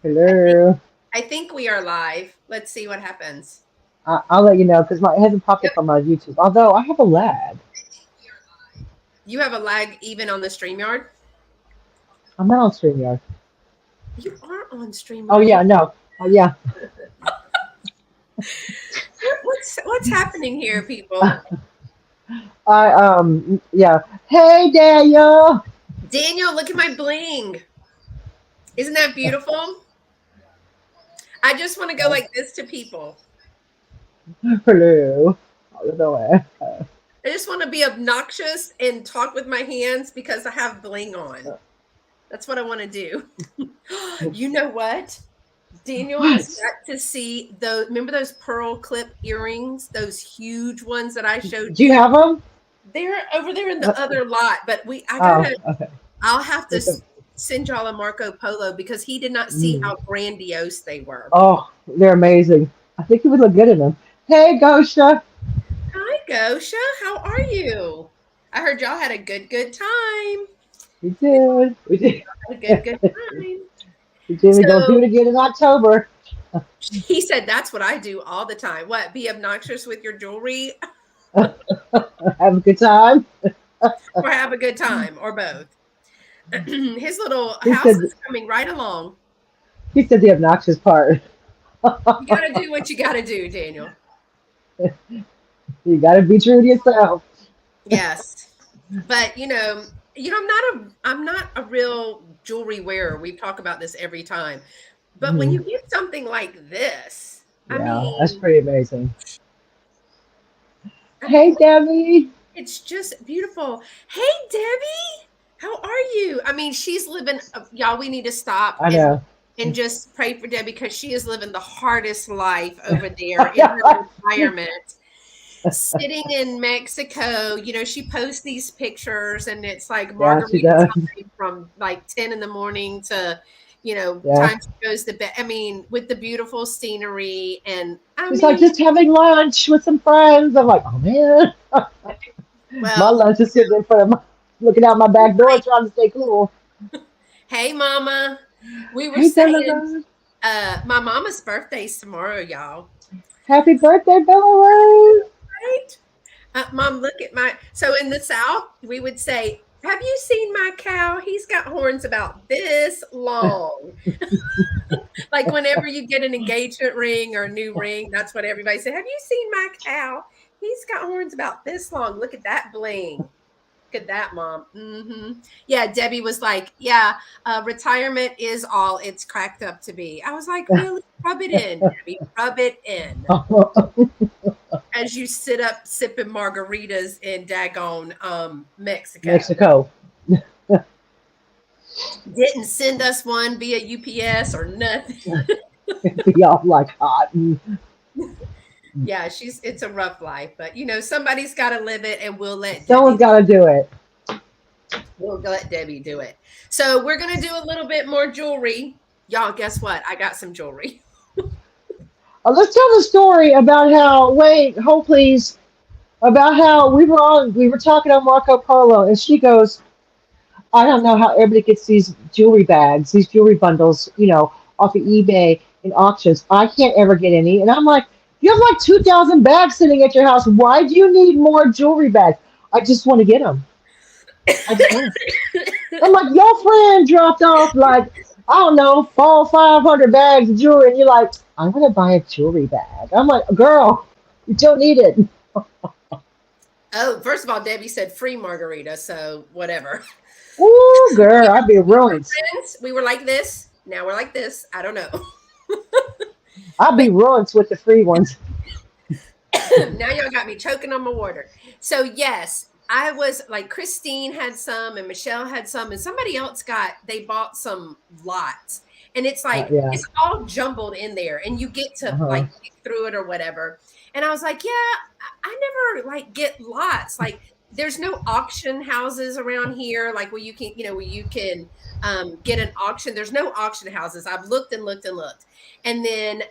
I think Hello. I think we are live. Let's see what happens. I'll let you know because it hasn't popped Yep. up on my YouTube. Although I have a lag. You have a lag even on the StreamYard? I'm not on StreamYard. You are on Oh StreamYard. yeah, no. Oh yeah. What's happening here, people? Yeah. Hey Daniel. Daniel, look at my bling. Isn't that beautiful? I just want to go like this to people. Hello. Out of the way. I just want to be obnoxious and talk with my hands because I have bling on. That's what I want to do. You know what? Daniel has What? got to see those. Remember those pearl clip earrings? Those huge ones that I showed Do you you? have them? They're over there in the other lot, but I Oh, gotta, okay. I'll have to With the, send y'all a Marco Polo because he did not see mm. how grandiose they were. Oh, they're amazing. I think you would look good in them. Hey, Gosha. Hi, Gosha. How are you? I heard y'all had a good time. We did. We did. Had a good time. We did. We're gonna do So it again in October. he said that's what I do all the time. What? Be obnoxious with your jewelry Have a good time. or have a good time or both. His little He house said. is coming right along. He said the obnoxious part. You got to do what you got to do, Daniel. You got to be true to yourself. Yes. But I'm not a real jewelry wearer. We talk about this every time. But when Mhm. you get something like this, I Yeah, that's mean, pretty amazing. I mean, Hey, Debbie. it's just beautiful. Hey, Debbie, how are you? I mean, she's living. Y'all, we need to stop I know. and just pray for Debbie because she is living the hardest life over there in her retirement. Sitting in Mexico, she posts these pictures and it's like Yeah, she margarita does. time from like 10 in the morning to, Yeah. time she goes to bed. I mean, with the beautiful scenery. And I She's like, mean, just having lunch with some friends. I'm like, oh, man. My well, lunch is sitting in front of my, looking out my back door trying to stay cool. hey, mama. We were Hey, saying, Deborah. my mama's birthday's tomorrow, y'all. Happy birthday, Bella. Right? Mom, look at so in the South, we would say, have you seen my cow? He's got horns about this long. Like whenever you get an engagement ring or a new ring, that's what everybody said. Have you seen my cow? He's got horns about this long. Look at that bling. Look at that, Mom. Yeah, Debbie was like, yeah, retirement is all it's cracked up to be. I was like, really? Rub it in, Debbie. Rub it in. As you sit up sipping margaritas in daggone Mexico. Mexico. Didn't send us one via UPS or nothing. Be all like hot. Yeah, it's a rough life, but somebody's got to live it, and Someone's got to do it. we'll let Debbie do it. So we're gonna do a little bit more jewelry, y'all. Guess what? I got some jewelry. Let's tell the story about how, wait, hold please, about how we were talking on Marco Polo, and she goes, I don't know how everybody gets these jewelry bags, these jewelry bundles, off of eBay and auctions. I can't ever get any. And I'm like, you have like 2,000 bags sitting at your house. Why do you need more jewelry bags? I just want to get them. I just want to. I'm like, your friend dropped off like, I don't know, 500 bags of jewelry. And you're like, I'm going to buy a jewelry bag. I'm like, girl, you don't need it. Oh, first of all, Debbie said free margarita, so whatever. Ooh, girl, I'd be ruined. Friends, we were like this. Now we're like this. I don't know. I'd But be ruined with the free ones. now y'all got me choking on my water. So yes, I was like Christine had some and Michelle had some and somebody else they bought some lots. And it's like Yeah. it's all jumbled in there and you get to Uh-huh. like pick through it or whatever. And I was like, yeah, I never like get lots. Like there's no auction houses around here like where you can get an auction. There's no auction houses. I've looked and looked and looked. And then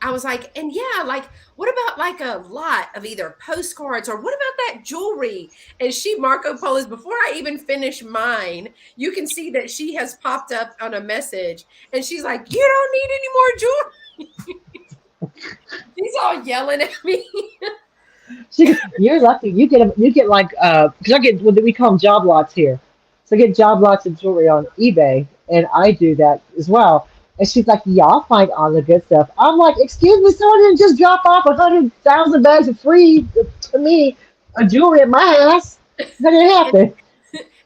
I was like, and yeah, like, what about like a lot of either postcards or what about that jewelry? And she Marco Polo's before I even finish mine, you can see that she has popped up on a message and she's like, you don't need any more jewelry. She's all yelling at me. You're lucky. You get like because I get what we call them job lots here. So I get job lots of jewelry on eBay, and I do that as well. And she's like, "Yeah, I'll find all the good stuff." I'm like, "Excuse me, someone didn't just drop off 100,000 bags of free to me a jewelry at my house. That didn't and, happen.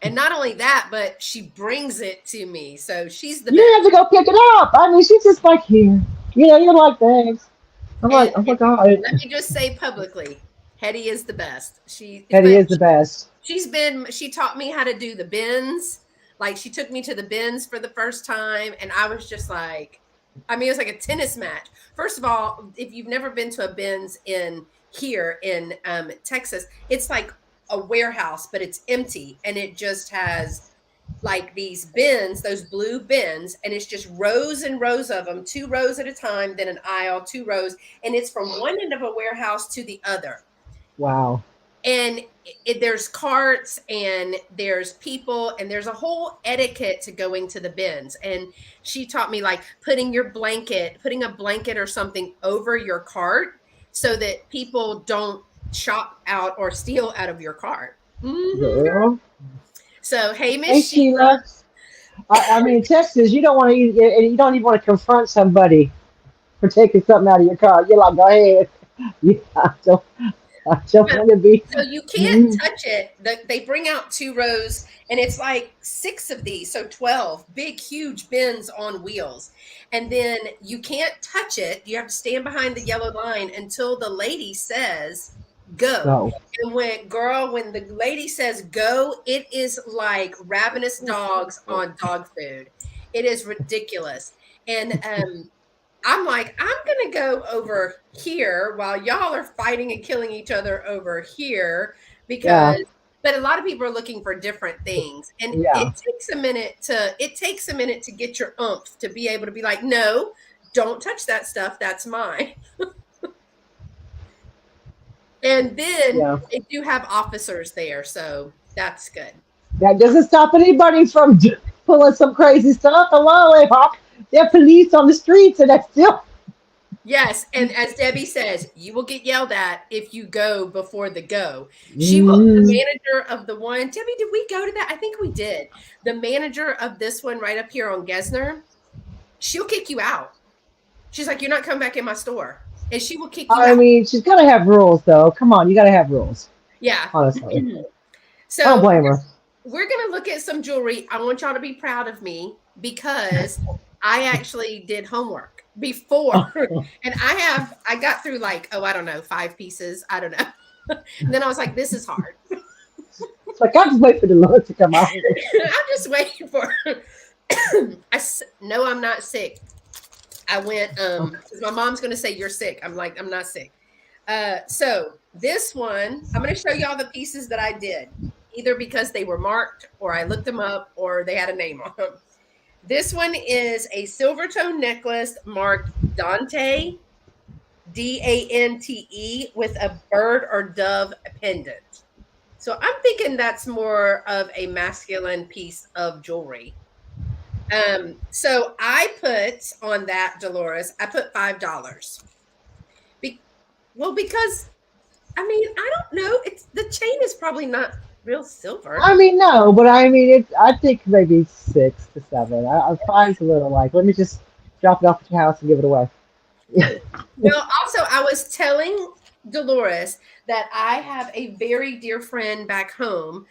and not only that, but she brings it to me. So she's the You didn't have best. to go pick it up. I mean, she's just like here. You're like thanks. I'm like, oh my And god, let me just say publicly, Hetty is the best. Eddie is the best. She taught me how to do the bins. Like she took me to the bins for the first time, and I was just like, I mean, it was like a tennis match. First of all, if you've never been to a bins in here in Texas, it's like a warehouse, but it's empty, and it just has like these bins, those blue bins, and it's just rows and rows of them, two rows at a time, then an aisle, two rows, and it's from one end of a warehouse to the other. Wow. And there's carts and there's people and there's a whole etiquette to going to the bins. And she taught me like putting a blanket or something over your cart so that people don't chop out or steal out of your cart. Girl. Girl. So, hey, Miss Hey Sheila. Sheila. I mean, in Texas, you don't want to, you don't even want to confront somebody for taking something out of your car. You're like, go ahead. Yeah, I don't Yeah. want to be. So you can't Mm, touch it. They bring out two rows, and it's like six of these, so 12 big, huge bins on wheels. And then you can't touch it. You have to stand behind the yellow line until the lady says go. go. And when the lady says go, it is like ravenous dogs on dog food. It is ridiculous. And I'm like, I'm gonna go over here while y'all are fighting and killing each other over here Yeah, because but a lot of people are looking for different things. And yeah, it takes a minute to get your oomph to be able to be like, no, don't touch that stuff. That's mine. And then yeah. they do have officers there, so that's good. That doesn't stop anybody from pulling some crazy stuff. Hello, there are police on the streets, and that's still. Yes, and as Debbie says, you will get yelled at if you go before the go. The Mm, manager of the one, Debbie, did we go to that? I think we did. The manager of this one right up here on Gesner, she'll kick you out. She's like, you're not coming back in my store. And she will kick you I out. mean, she's got to have rules, though. Come on, you got to have rules. Yeah. Honestly, I don't So blame her. we're going to look at some jewelry. I want y'all to be proud of me because I actually did homework before. And I got through like, oh, I don't know, 5 pieces. I don't know. And then I was like, this is hard. It's like I just wait for the Lord to come out. I'm just waiting for no, I'm not sick. I went 'cause my mom's gonna say you're sick. I'm like, I'm not sick. So this one, I'm gonna show y'all the pieces that I did, either because they were marked or I looked them up or they had a name on them. This one is a silver tone necklace marked Dante, Dante, with a bird or dove pendant. So I'm thinking that's more of a masculine piece of jewelry. So I put on that, Dolores, I put $5. Be- well, because I mean, I don't know. It's the chain is probably not real silver. I mean, no, but I mean, I think maybe 6 to 7. Five's a little like, let me just drop it off at your house and give it away. Well, also, I was telling Dolores that I have a very dear friend back home,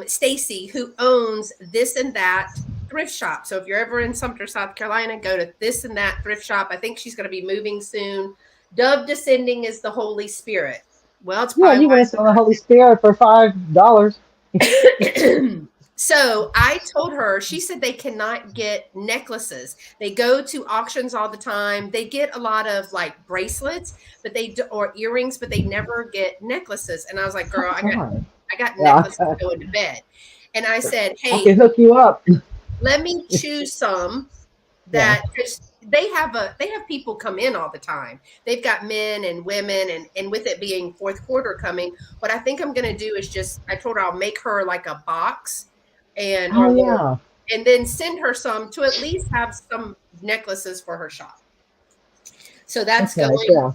Stacy, who owns This and That thrift shop. So if you're ever in Sumter, South Carolina, go to This and That thrift shop. I think she's going to be moving soon. Dove descending is the Holy Spirit. Well, it's Yeah, probably you want to sell the Holy Spirit for $5. why. So I told her, she said they cannot get necklaces. They go to auctions all the time. They get a lot of like bracelets, but or earrings, but they never get necklaces. And I was like, girl, God. I got Yeah, necklaces going to bed. And I said, I hey, can hook you up. let me choose some Yeah, that just they have people come in all the time. They've got men and women, and with it being fourth quarter coming, what I think I'm going to do is just I told her I'll make her like a box and or Oh a little yeah. and then send her some to at least have some necklaces for her shop. So That's nice. Yeah.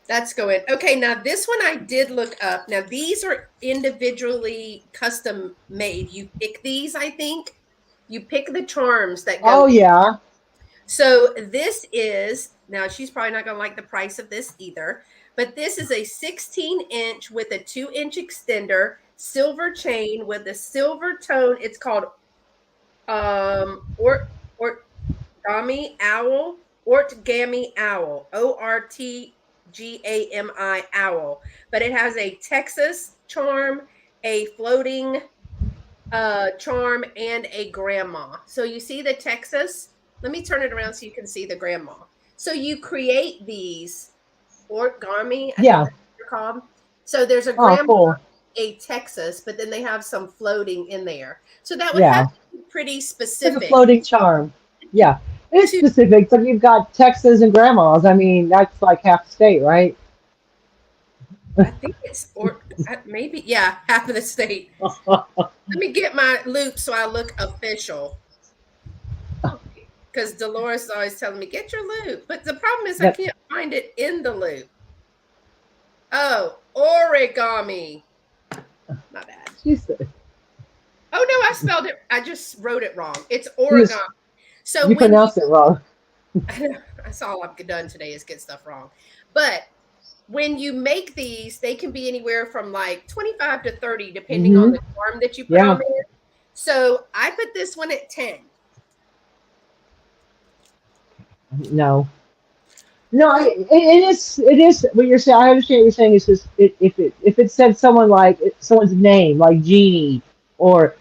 that's going. Okay, now this one I did look up. Now these are individually custom made. You pick these, I think. You pick the charms that go Oh in. yeah. So this is now she's probably not going to like the price of this either, but this is a 16-inch with a 2-inch extender, silver chain with a silver tone. It's called origami owl, origami owl, ORTGAMI owl, but it has a Texas charm, a floating charm, and a grandma. So you see the Texas. Let me turn it around so you can see the grandma. So you create these origami, I think Yeah. that's what they're called. So there's a Oh, grandma, cool. a Texas, but then they have some floating in there. So that would have Yeah. to be pretty Like a specific floating charm. Yeah. It's to, specific, but you've got Texas and grandmas. I mean, that's like half the state, right? I think it's, or maybe, yeah, half of the state. Let me get my loop so I look official. Because Dolores is always telling me, get your loop. But the problem is I Yep. can't find it in the loop. Oh, origami. My bad. She said, Oh no, I spelled it. I just wrote it wrong. It's you, origami. So you when you, pronounced it wrong. that's all I've done today is get stuff wrong. But when you make these, they can be anywhere from like 25 to 30, depending on Hmm. the charm that you put on Yeah. there. So I put this one at 10. No. No, it is what you're saying. I understand what you're saying. Is just if it said someone like someone's name like Jeannie or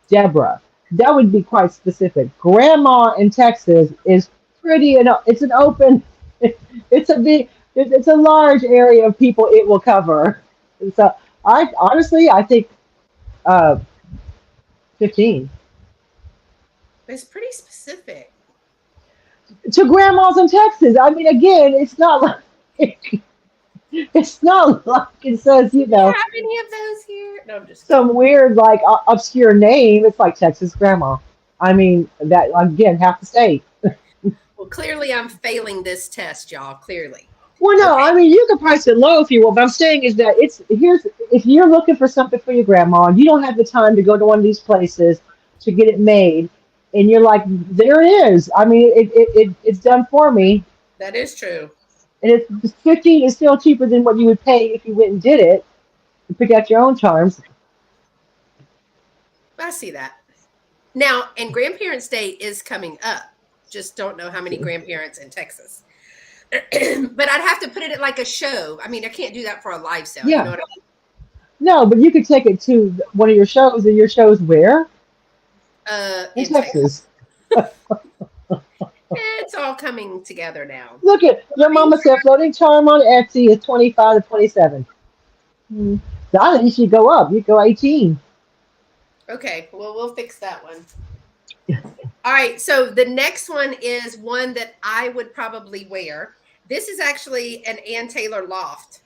Deborah, that would be quite specific. Grandma in Texas is pretty, and it's an open. It's a big. It's a large area of people it will cover. And so I honestly I think uh 15 It's pretty specific. to grandmas in Texas. I mean, again, it's not like. It's not like it says, Do we have any of those here? No, I'm just kidding. some weird, like, obscure name. It's like Texas Grandma. I mean, that, again, half the state. Well, clearly I'm failing this test, y'all. Clearly. Well, no, Okay. I mean, you can price it low if you want, but I'm saying is that if you're looking for something for your grandma and you don't have the time to go to one of these places to get it made, and you're like, there it is. I mean, it's done for me. That is true. And it's 15 is still cheaper than what you would pay if you went and did it and pick out your own charms. I see that. Now, and Grandparents' Day is coming up. Just don't know how many grandparents in Texas. But I'd have to put it at like a show. I mean, I can't do that for a live sale. You know Yeah. what I No, but you could take it to one of your shows, and your shows where? mean? In In Texas. Texas. It's all coming together now. Look at your mama said floating charm on Etsy is 25 to 27. Hmm. So I think you should go up. You go 18. Okay, well, we'll fix that one. All right, so the next one is one that I would probably wear. This is actually an Ann Taylor loft,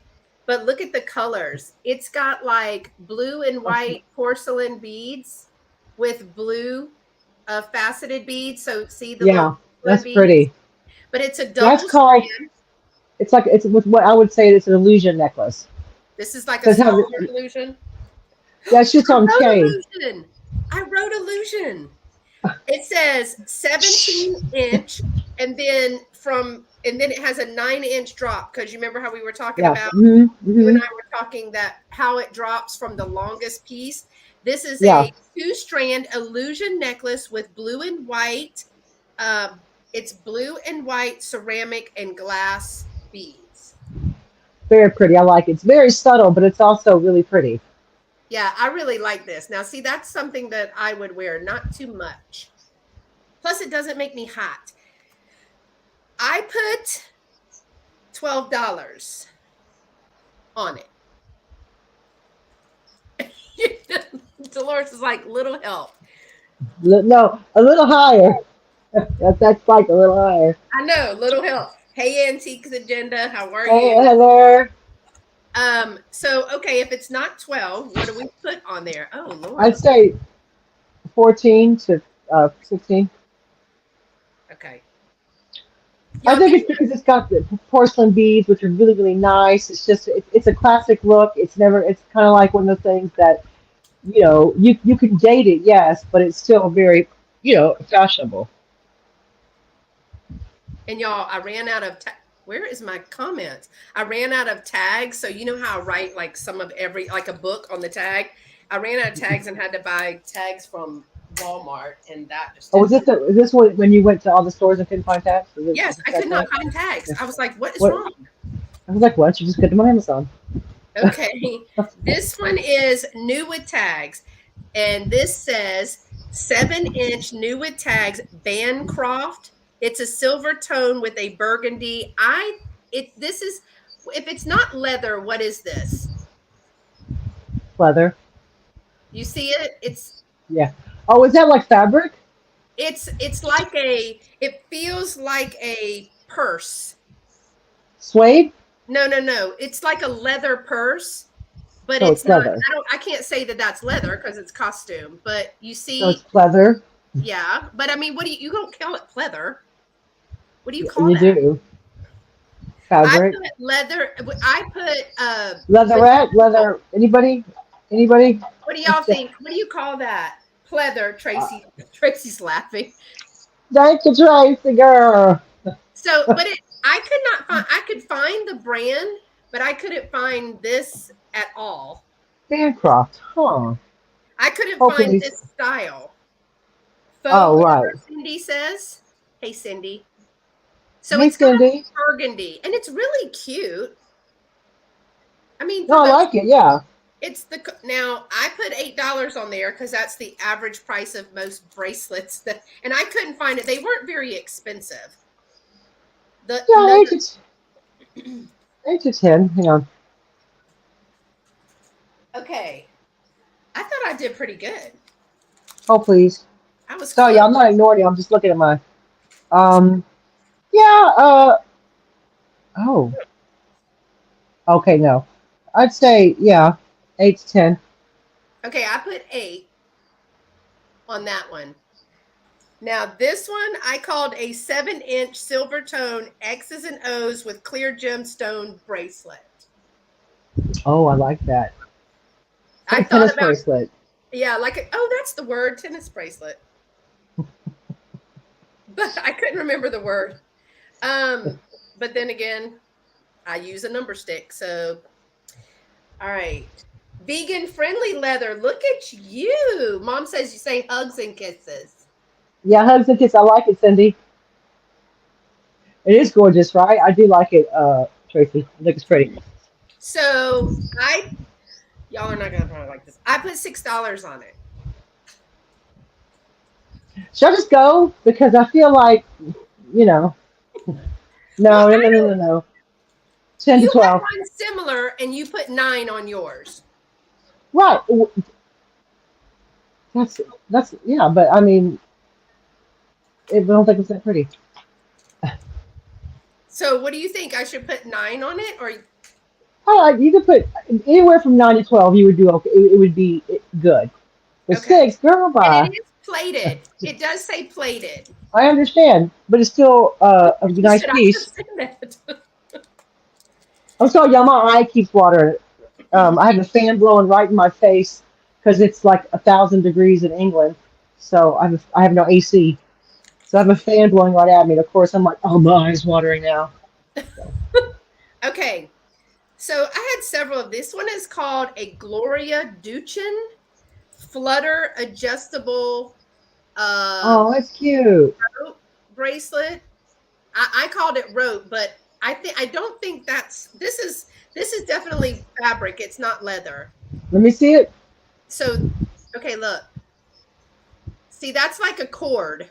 but look at the colors. It's got like blue and white porcelain beads with blue faceted beads. So see the little Yeah, porcelain that's beads, pretty. but it's a That's double called. strand. It's with what I would say it's an illusion necklace. This is like a Because smaller illusion. that's just I on wrote K. illusion. I wrote illusion. It says 17-inch, and then it has a 9-inch drop because you remember how we were talking Yeah. about you and Hmm. I were talking that how it drops from the longest piece. This is Yeah. a 2-strand illusion necklace with blue and white. Uh, it's blue and white ceramic and glass beads. Very pretty. I like it. It's very subtle, but it's also really pretty. Yeah, I really like this. Now, see, that's something that I would wear, not too much. Plus, it doesn't make me hot. I put $12 on it. Dolores is like, little help. No, a little higher. That's like a little higher. I know, little help. Hey, Antiques Agenda, how are Hey, you? Heather. So okay, if it's not 12, what do we put on there? Oh Lord. I'd say 14 to 16. Okay. I Y'all think give it's me because it's got the porcelain beads, which are really, really nice. It's just, it's a classic look. It's kind of like one of the things that, you can date it, yes, but it's still very, fashionable. and y'all, I ran out of where is my comments? I ran out of tags. So you know how I write like some of every like a book on the tag? I ran out of tags and had to buy tags from Walmart and that just Oh, didn't work. is this when you went to all the stores and couldn't find tabs? Yes, Is this I that could not point? find tags. Yeah. I was like, what is What? wrong? I was like, why don't you just get them on Amazon? Okay. This one is new with tags. And this says 7-inch new with tags Bancroft. It's a silver tone with a burgundy. This is if it's not leather, what is this? Leather. You see it? Yeah. Oh, is that like fabric? It's like it feels like a purse. Suede? No, no, no. It's like a leather purse, but So it's it's not. leather. I can't say that that's leather because it's costume. But you So it's see, pleather. yeah. But I mean, what do you don't call it pleather? What do you call You that? do. I Fabric. put leather. I put Leatherette? Leather. Anybody? Anybody? what do y'all What's that? think? What do you call that? Pleather. Tracy. Tracy's laughing. Thank you, Tracy, girl. So, but I could not find. I could find the brand, but I couldn't find this at all. Bancroft. Huh. I couldn't Oh, find please. this style. Faux Oh, right. leather, Cindy says. Hey, Cindy. So Hey, it's got Cindy. burgundy, and it's really cute. I mean, No, for I those, like it. Yeah. it's the now I put $8 on there because that's the average price of most bracelets that, and I couldn't find it. They weren't very expensive. The Yeah, another 8 to 10. Hang on. okay, I thought I did pretty good. Oh, please. I was Sorry, close. I'm not ignoring you. I'm just looking at my. Um. Yeah. Oh. Okay. No. I'd say yeah. 8 to 10. Okay, I put 8 on that one. Now this one I called a 7-inch silver tone X's and O's with clear gemstone bracelet. Oh, I like that. I thought Tennis about bracelet. yeah, like oh, that's the word tennis bracelet, but I couldn't remember the word. Um, but then again, I use a number stick. So, all right. Vegan friendly leather. Look at you. Mom says you're saying hugs and kisses. Yeah, hugs and kiss. I like it, Cindy. It is gorgeous, right? I do like it, Tracy. I think it's pretty. So y'all are not gonna probably like this. I put $6 on it. Should I just go? Because I feel like, you know, Well, no, no, I no, no, don't. no, no. 10 to You had 12. one similar, and you put 9 on yours. Right. That's, yeah, but I mean, I don't think it's that pretty. So, what do you think? I should put 9 on it, or I like, you could put anywhere from 9 to 12, you would do okay. It would be good. But okay? 6, girl, And it bye. is plated. It does say plated. I understand, but it's still a nice Should I have piece. said that? I'm sorry, y'all, my eye keeps watering. I have a fan blowing right in my face because it's like 1,000 degrees in England. So I have no AC. So I have a fan blowing right at me. And of course, I'm like, oh, my eyes watering now. So, Okay, so I had several of this one is called a Gloria Duchin flutter adjustable uh oh, that's cute. rope bracelet. I called it rope, but I don't think this is definitely fabric. It's not leather. Let me see it. So okay, look. See, that's like a cord.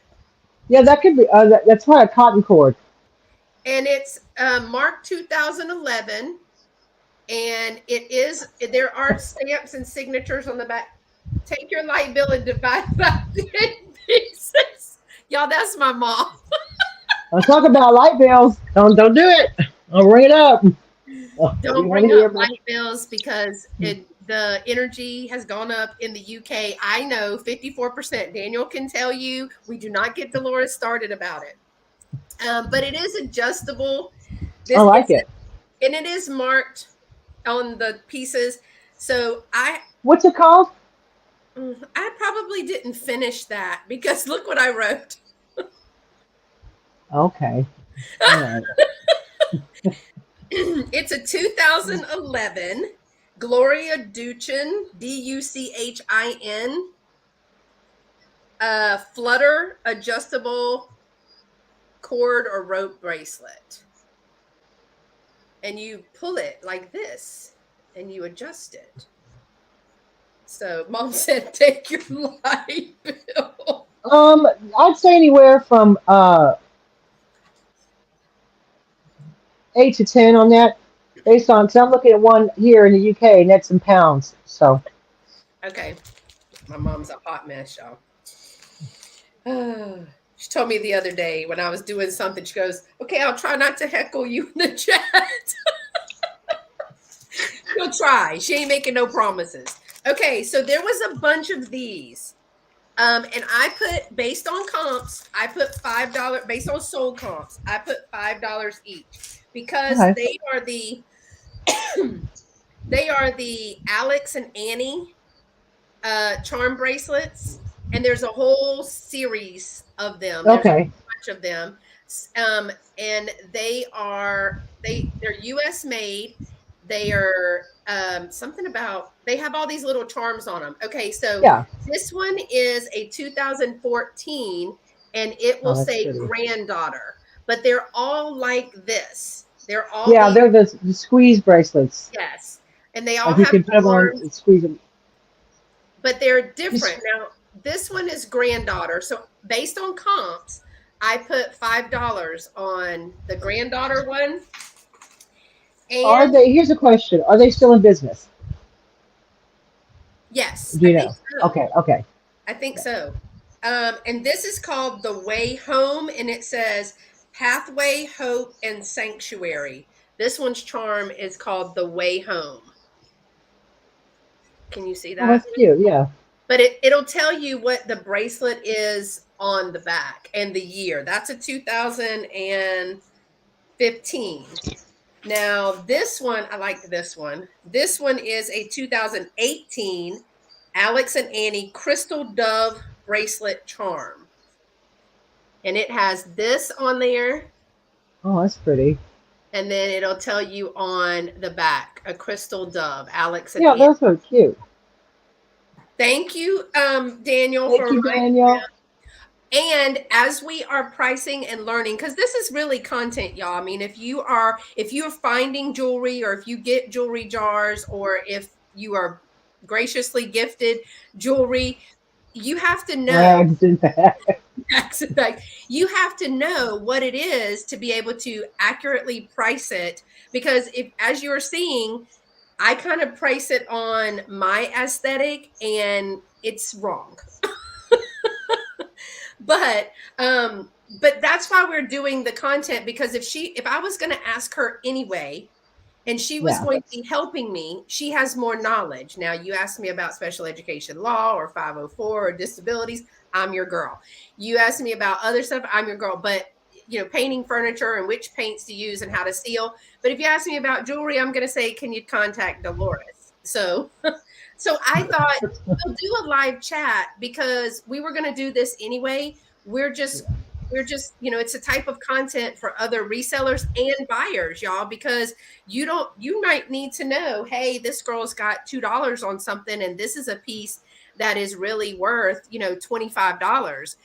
Yeah, that could be. That's probably a cotton cord. And it's marked 2011 and there are stamps and signatures on the back. Take your light bill and divide by 10 pieces. Y'all, that's my mom. Let's talk about light bills. Don't do it. I'll bring it up. We Don't want to bring hear up about light bills because the energy has gone up in the UK. I know 54%. Daniel can tell you we do not get Dolores started about it. But it is adjustable. I This like it's it. and it is marked on the pieces. So What's it called? I probably didn't finish that because look what I wrote. Okay. All right. It's a 2011 Gloria Duchin, Duchin, flutter adjustable cord or rope bracelet. And you pull it like this and you adjust it. So mom said, take your light bill. I'd say anywhere from 8 to 10 on that, based on because I'm looking at one here in the UK, and that's in pounds. So Okay. My mom's a hot mess, y'all. She told me the other day when I was doing something, she goes, okay, I'll try not to heckle you in the chat. She'll try. She ain't making no promises. Okay, so there was a bunch of these. And I put based on comps, I put $5 based on sold comps, I put $5 each because okay, they are the Alex and Annie charm bracelets, and there's a whole series of them. There's a okay, bunch of them, and they're U.S. made. They are something about they have all these little charms on them. Okay, so yeah. this one is a 2014, and it will Oh, that's say pretty. granddaughter, but they're all like this. They're all Yeah, these they're the squeeze bracelets. yes, and they all Like you have can put them on charms and squeeze them. but they're Just different. Now, this one is granddaughter. So based on comps, I put $5 on the granddaughter one. are And they? Here's a question: are they still in business? yes, Do I you think know? so. Okay, okay. I think so. And this is called The Way Home, and it says Pathway, Hope, and Sanctuary. This one's charm is called The Way Home. Can you see Oh, that? that's cute. Yeah. But it'll tell you what the bracelet is on the back and the year. That's a 2015. Now, this one, I like this one. This one is a 2018 Alex and Annie Crystal Dove bracelet charm. And it has this on there, Oh, that's pretty. and then it'll tell you on the back a crystal dove, Alex and Yeah, Annie. those are cute. Thank you, Daniel, Thank for you, Danielle. and as we are pricing and learning, because this is really content, y'all. I mean, if you're finding jewelry or if you get jewelry jars or if you are graciously gifted jewelry, you have to know Rags and bags. you have to know what it is to be able to accurately price it. Because if as you're seeing, I kind of price it on my aesthetic and it's wrong. but but that's why we're doing the content because if I was going to ask her anyway and she was Yeah. going to be helping me, she has more knowledge. Now you asked me about special education law or 504 or disabilities, I'm your girl. You asked me about other stuff, I'm your girl. But painting furniture and which paints to use and how to seal. But if you ask me about jewelry, I'm going to say, can you contact Dolores? So I thought we'll do a live chat because we were going to do this anyway. We're just Yeah. we're just it's a type of content for other resellers and buyers, y'all, because you might need to know, hey, this girl's got $2 on something and this is a piece that is really worth, $25.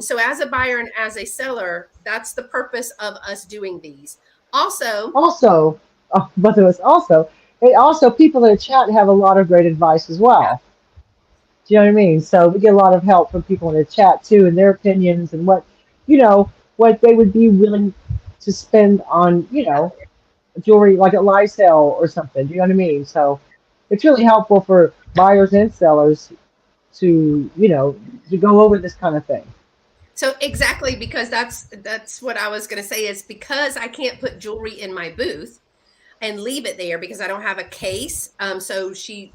So as a buyer and as a seller, that's the purpose of us doing these. Also, Also, both of us also, it also people in the chat have a lot of great advice as well. Do you know what I mean? So we get a lot of help from people in the chat too, and their opinions and what they would be willing to spend on jewelry like at live sale or something. Do you know what I mean? So it's really helpful for buyers and sellers to to go over this kind of thing. So exactly, because that's what I was going to say, is because I can't put jewelry in my booth and leave it there because I don't have a case. So she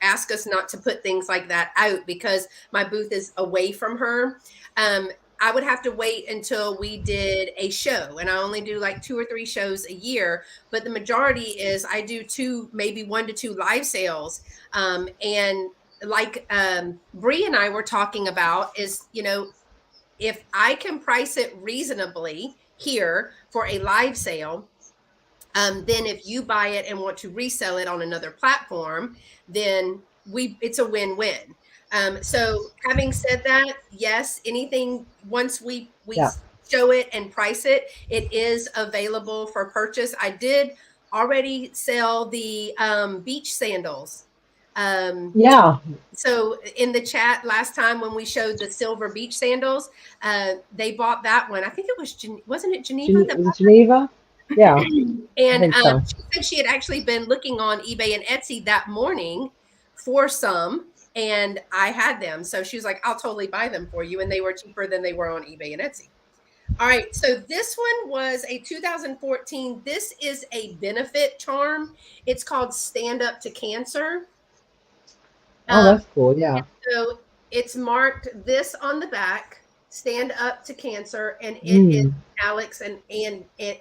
asked us not to put things like that out because my booth is away from her. Um, I would have to wait until we did a show, and I only do like 2 or 3 shows a year. But the majority is I do two, maybe 1 to 2 live sales. And like Bree and I were talking about is, if I can price it reasonably here for a live sale, then if you buy it and want to resell it on another platform, then it's a win-win. So having said that, yes, anything once we Yeah. show it and price it, it is available for purchase. I did already sell the beach sandals. Um, Yeah. so in the chat last time when we showed the silver beach sandals, they bought that one. I think it was wasn't it Geneva that Was it Geneva? Yeah, I and think so. she said she had actually been looking on eBay and Etsy that morning for some, and I had them. So she was like, I'll totally buy them for you. And they were cheaper than they were on eBay and Etsy. All right. So this one was a 2014. This is a benefit charm. It's called Stand Up to Cancer. Oh, Um, that's cool. Yeah. so it's marked this on the back, stand up to cancer, and it is Mm. Alex and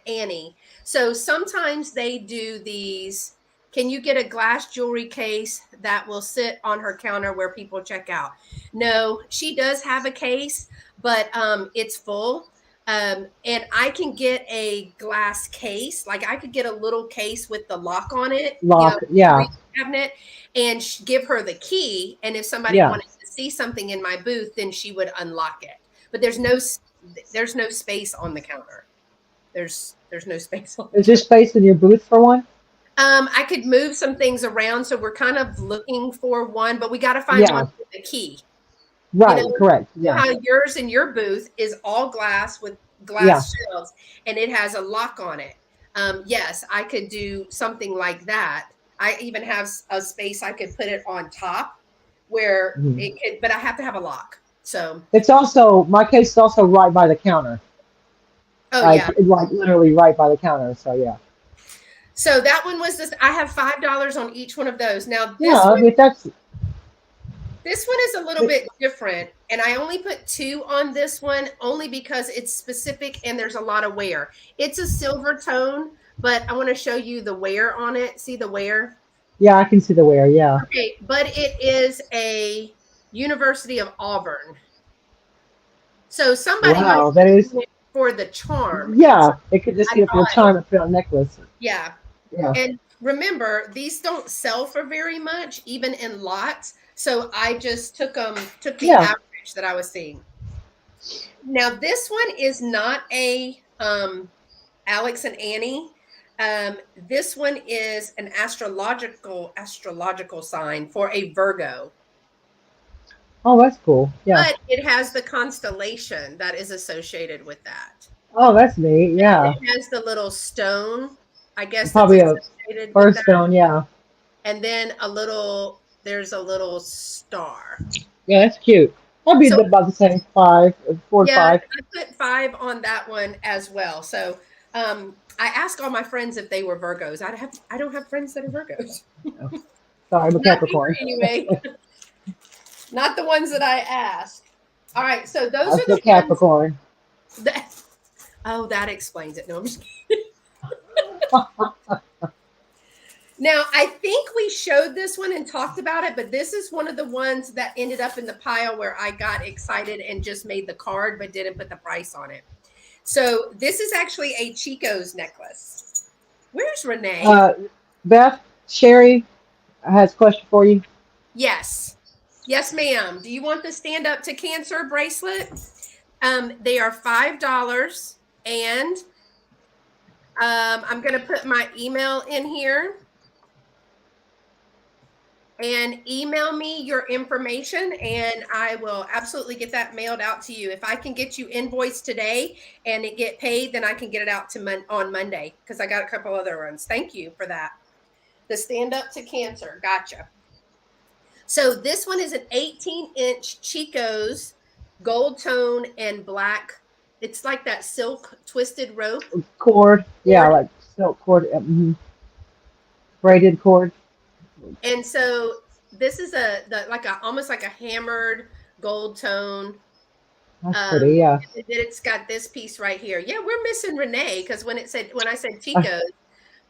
Annie. So sometimes they do these. Can you get a glass jewelry case that will sit on her counter where people check out? No, she does have a case, but it's full. And I can get a glass case, like I could get a little case with the lock on it, Lock. Yeah. cabinet, and give her the key. And if somebody Yeah. wanted to see something in my booth, then she would unlock it. But there's no space on the counter. There's no space on the Is there counter. space in your booth for one? I could move some things around, so we're kind of looking for one, but we got to find one Yeah. with a key. Right. Correct. Yeah. How yours in your booth is all glass with Yeah. glass shelves, and it has a lock on it. Yes, I could do something like that. I even have a space I could put it on top where Mhm. it could, but I have to have a lock. So, It's also my case is also right by the counter, oh yeah. like literally right by the counter. So yeah. So that one was this. I have $5 on each one of those. Now Yeah. I mean that's this one is a little bit different, and I only put 2 on this one only because it's specific and there's a lot of wear. It's a silver tone, but I want to show you the wear on it. See the wear? yeah. I can see the wear. Yeah. Okay, but it is a University of Auburn. So somebody might Wow. That is. be for the charm. And so Yeah. It could just I be a for the thought, charm and put on a necklace. yeah. Yeah. And remember, these don't sell for very much, even in lots. So I just took the Yeah. average that I was seeing. Now this one is not a Alex and Annie. This one is an astrological sign for a Virgo, Oh, that's cool. Yeah. but it has the constellation that is associated with that. Oh, that's neat. Yeah. It has the little stone, I guess, that's Probably a associated with that, birthstone. Yeah. and then there's a little star. Yeah, that's cute. That'd be So about the same 4 to 5. I put 5 on that one as well. So I asked all my friends if they were Virgos. I don't have friends that are Virgos. Oh, sorry, I'm a Not here Capricorn. anyway. Not the ones that I asked. All right, so those I are feel the ones Capricorn. that. Oh, that explains it. No, I'm just Now, I think we showed this one and talked about it, but this is one of the ones that ended up in the pile where I got excited and just made the card, but didn't put the price on it. So this is actually a Chico's necklace. Where's Renee? uh, Beth, Sherry has a question for you. Yes. Yes, ma'am. Do you want the stand up to cancer bracelet? They are $5, and I'm going to put my email in here. And email me your information, and I will absolutely get that mailed out to you. If I can get you invoiced today and it get paid, then I can get it out on Monday, because I got a couple other ones. Thank you for that. The stand up to cancer. Gotcha. So this one is an 18-inch Chico's gold tone and black. It's like that silk twisted rope Cord. Yeah, cord. like silk cord. Braided cord. And so this is like a almost like a hammered gold tone. That's pretty. Um, Yeah. and then it's got this piece right here. Yeah, we're missing Renee because when I said Chico's,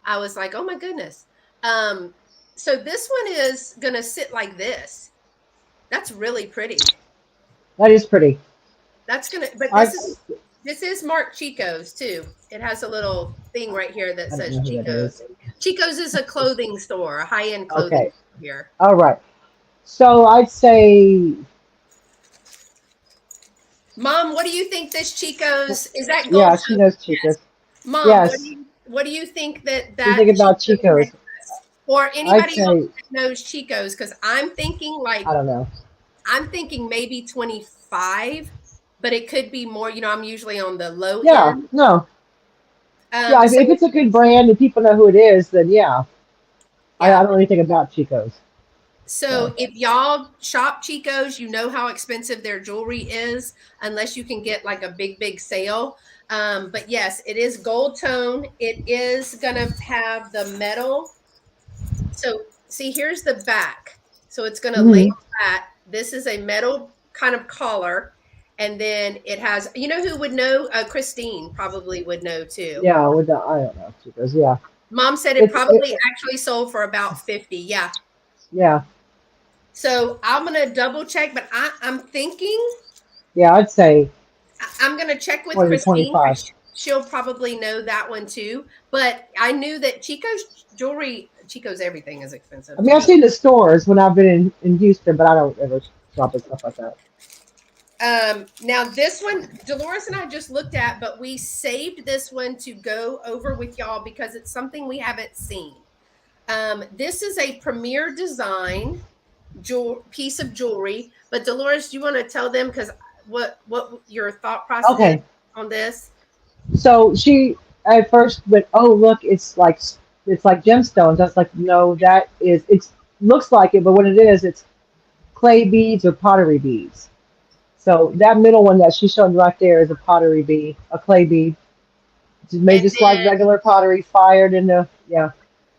I was like, oh my goodness. Um, so this one is gonna sit like this. That's really pretty. That is pretty. That's gonna, but I this is marked Chico's too. It has a little thing right here that I don't says know who that is. Chico's. Chico's is a clothing store, a high-end clothing Okay. store here. All right. So I'd say Mom, what do you think this Chico's is that gold yeah, she tone? knows Yes. Chico's. Mom, Yes. what do you think that You that think about Chico's Chico's. necklace or I'd anybody else say that knows Chico's? Because I'm thinking like I don't know. I'm thinking maybe 25, but it could be more. I'm usually on the low Yeah, end. no. Yeah, So if it's a good brand and people know who it is, then yeah. I yeah. don't know anything about Chico's. So So if y'all shop Chico's, you know how expensive their jewelry is, unless you can get like a big sale. But yes, it is gold tone. It is gonna have the metal. So see, here's the back. So it's gonna lay mhm. flat. This is a metal kind of collar, and then it has. You know who would know? Christine probably would know too. Yeah, with the I don't know Chico's. Yeah. Mom said it It's probably actually sold for about 50. Yeah. yeah. So I'm gonna double check, but I'm thinking Yeah, I'd say I'm gonna check with 20 to Christine 25. because she'll probably know that one too. But I knew that Chico's everything is expensive I to mean, I've be seen the stores when I've been in Houston, but I don't ever shop and stuff like that. honest. Now this one, Dolores and I just looked at, but we saved this one to go over with y'all because it's something we haven't seen. This is a premier design piece of jewelry. But Dolores, do you want to tell them because what your thought process is Okay, on this? so she at first went, "Oh, look, it's like gemstones." I was like, "No, that is it looks like it, but what it is, it's clay beads or pottery beads." So that middle one that she showed right there is a pottery bead, a clay bead. It's made And just like then regular pottery, fired in the yeah.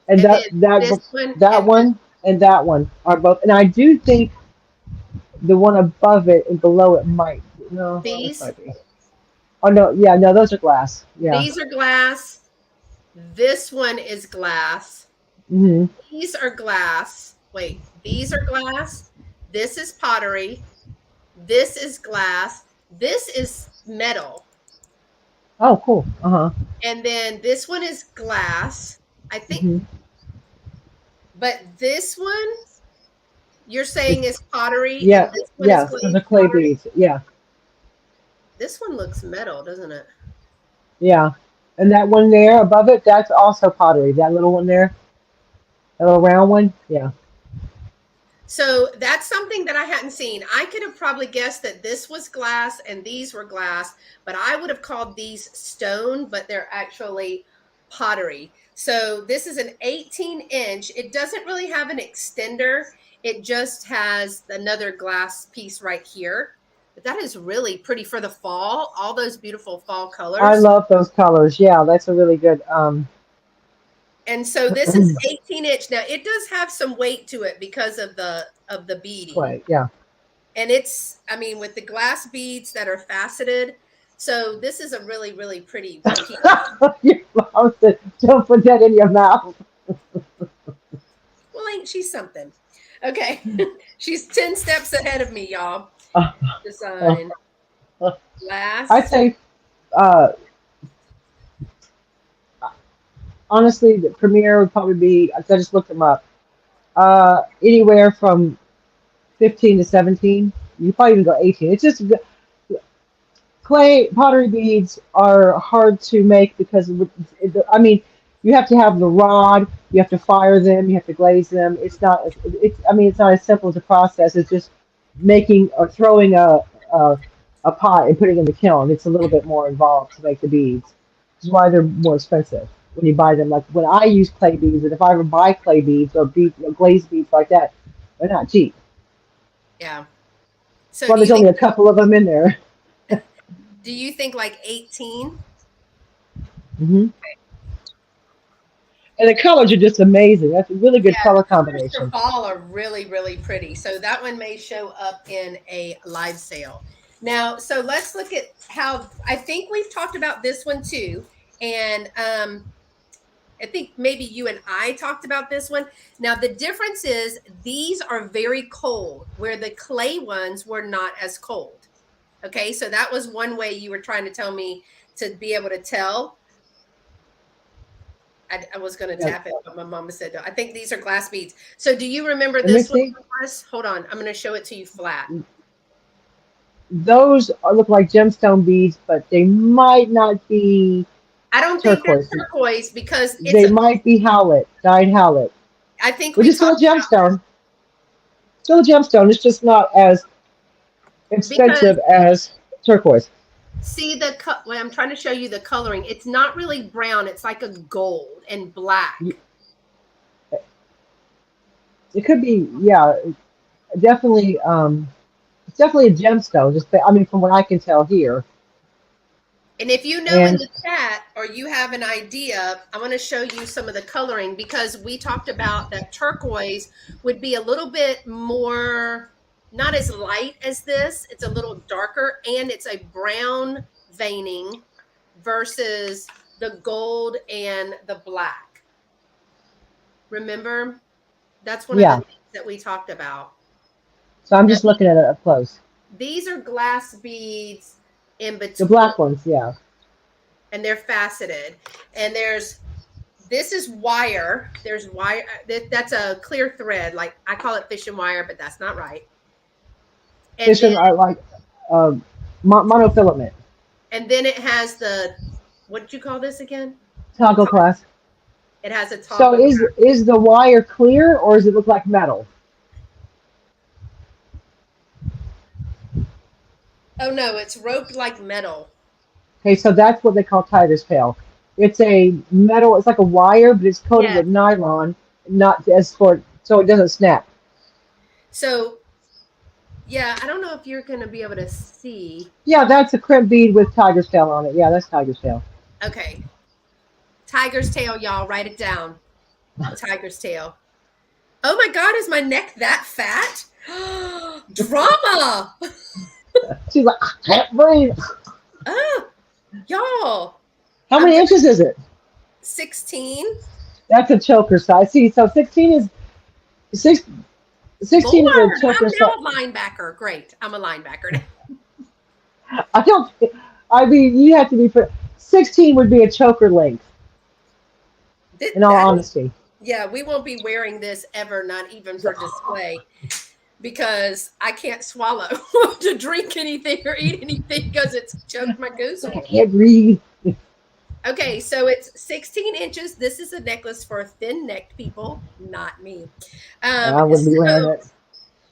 And and then this one that and this one and that one are both. And I do think the one above it and below it might. No, this these might be. Oh no, yeah, no, those are glass. Yeah. these are glass. This one is glass. Hmm. These are glass. Wait, these are glass. This is pottery. This is glass. This is metal. Oh, cool. Uh huh. And then this one is glass. I think, Hmm. but this one you're saying It's is pottery, and yeah, this one is yes, those are glazed clay pottery. beads. Yeah, This one looks metal, doesn't it? yeah. And that one there above it, that's also pottery. That little one there, that little round one. Yeah. So that's something that I hadn't seen. I could have probably guessed that this was glass and these were glass, but I would have called these stone, but they're actually pottery. So this is an 18-inch. It doesn't really have an extender, it just has another glass piece right here. But that is really pretty for the fall, all those beautiful fall I colors. love those colors. Yeah, that's a really good. And so this is 18-inch. Now it does have some weight to it because of the beading. Clay. Yeah. And it's, I mean, with the glass beads that are faceted. So this is a really pretty piece. Your mom said, "Don't put that in your mouth." Well, ain't she something? Okay. She's 10 steps ahead of me, y'all. Uh, uh, Design. uh, I'd Glass. say, uh, honestly, the premiere would probably be. I just looked them up. Anywhere from 15 to 17. You probably even go 18. It's just clay pottery beads are hard to make because I mean, you have to have the rod, you have to fire them, you have to glaze them. It's I mean, it's not as simple as a process. It's just making or throwing a, a pot and putting it in the kiln. It's a little bit more involved to make the beads. Which is why they're more expensive when you buy them. Like when I use clay beads, and if I ever buy clay beads or glazed beads like that, they're not cheap. Yeah. So Well, do you there's think only a couple of them in there. like 18? Hmm. And the colors are just amazing. That's a really good Yeah, color the colors for combination. fall are really, really pretty. So that one may show up in a live sale. Now, so let's look at how I think we've talked about this one too. And I think maybe you and I talked about this one. Now, the difference is these are very cold, where the clay ones were not as cold. Okay, so that was one way you were trying to tell me to be able to tell. I was going to Yeah. tap it, but my mama said no. I think these are glass beads. So do you remember Let me this one? see. Hold on. I'm going to show it to you flat. Look like gemstone beads, but they might not be I don't think that's turquoise. turquoise because it's They might be howlet, dyed howlet, I think which we is still a talked gemstone. Still a gemstone. It's just not as because expensive as turquoise. see the cut. Well, I'm trying to show you the coloring. It's not really brown. It's like a gold and black. It could be, yeah, definitely. It's definitely a gemstone. I mean, from what I can tell here. And if you know in And the chat or you have an idea, I want to show you some of the coloring because we talked about that turquoise would be a little bit more, not as light as this. It's a little darker and it's a brown veining versus the gold and the black. Remember? That's one of the yeah, things that we talked about. so I'm Now, just looking at it up close. these are glass beads in The between, black ones, yeah. and they're faceted. And this is wire. There's wire. That's a clear thread. Like I call it fishing wire, but that's not right. And then Fishing are like um, monofilament, it has the what did you call this again? toggle clasp. It has a So toggle. is the wire clear or does it look like metal? Oh no, it's roped like metal. Okay, so that's what they call tiger's tail. It's a metal. It's like a wire, but it's coated Yeah. with nylon, not as for so it doesn't snap. So yeah, I don't know if you're gonna be able to see. Yeah, that's a crimp bead with tiger's tail on it. Yeah, that's tiger's tail. Okay, tiger's tail, y'all. Write it down. Tiger's tail. Oh my God, is my neck that fat? Drama. She's like, I can't breathe. Oh, y'all. How I'm many inches is it? 16. That's a choker size. See, so 16 is six, Lord, 16 is a I'm choker size. now a linebacker. Great. I'm a linebacker. I don't. I mean, you have to be. 16 would be a choker length. In all That is, honesty. yeah, we won't be wearing this ever, not even for display, because I can't swallow to drink anything or eat anything because it's choked my goose I hole. can't breathe. Okay, so it's 16 inches. This is a necklace for thin necked people, not me. Um, I wouldn't be wearing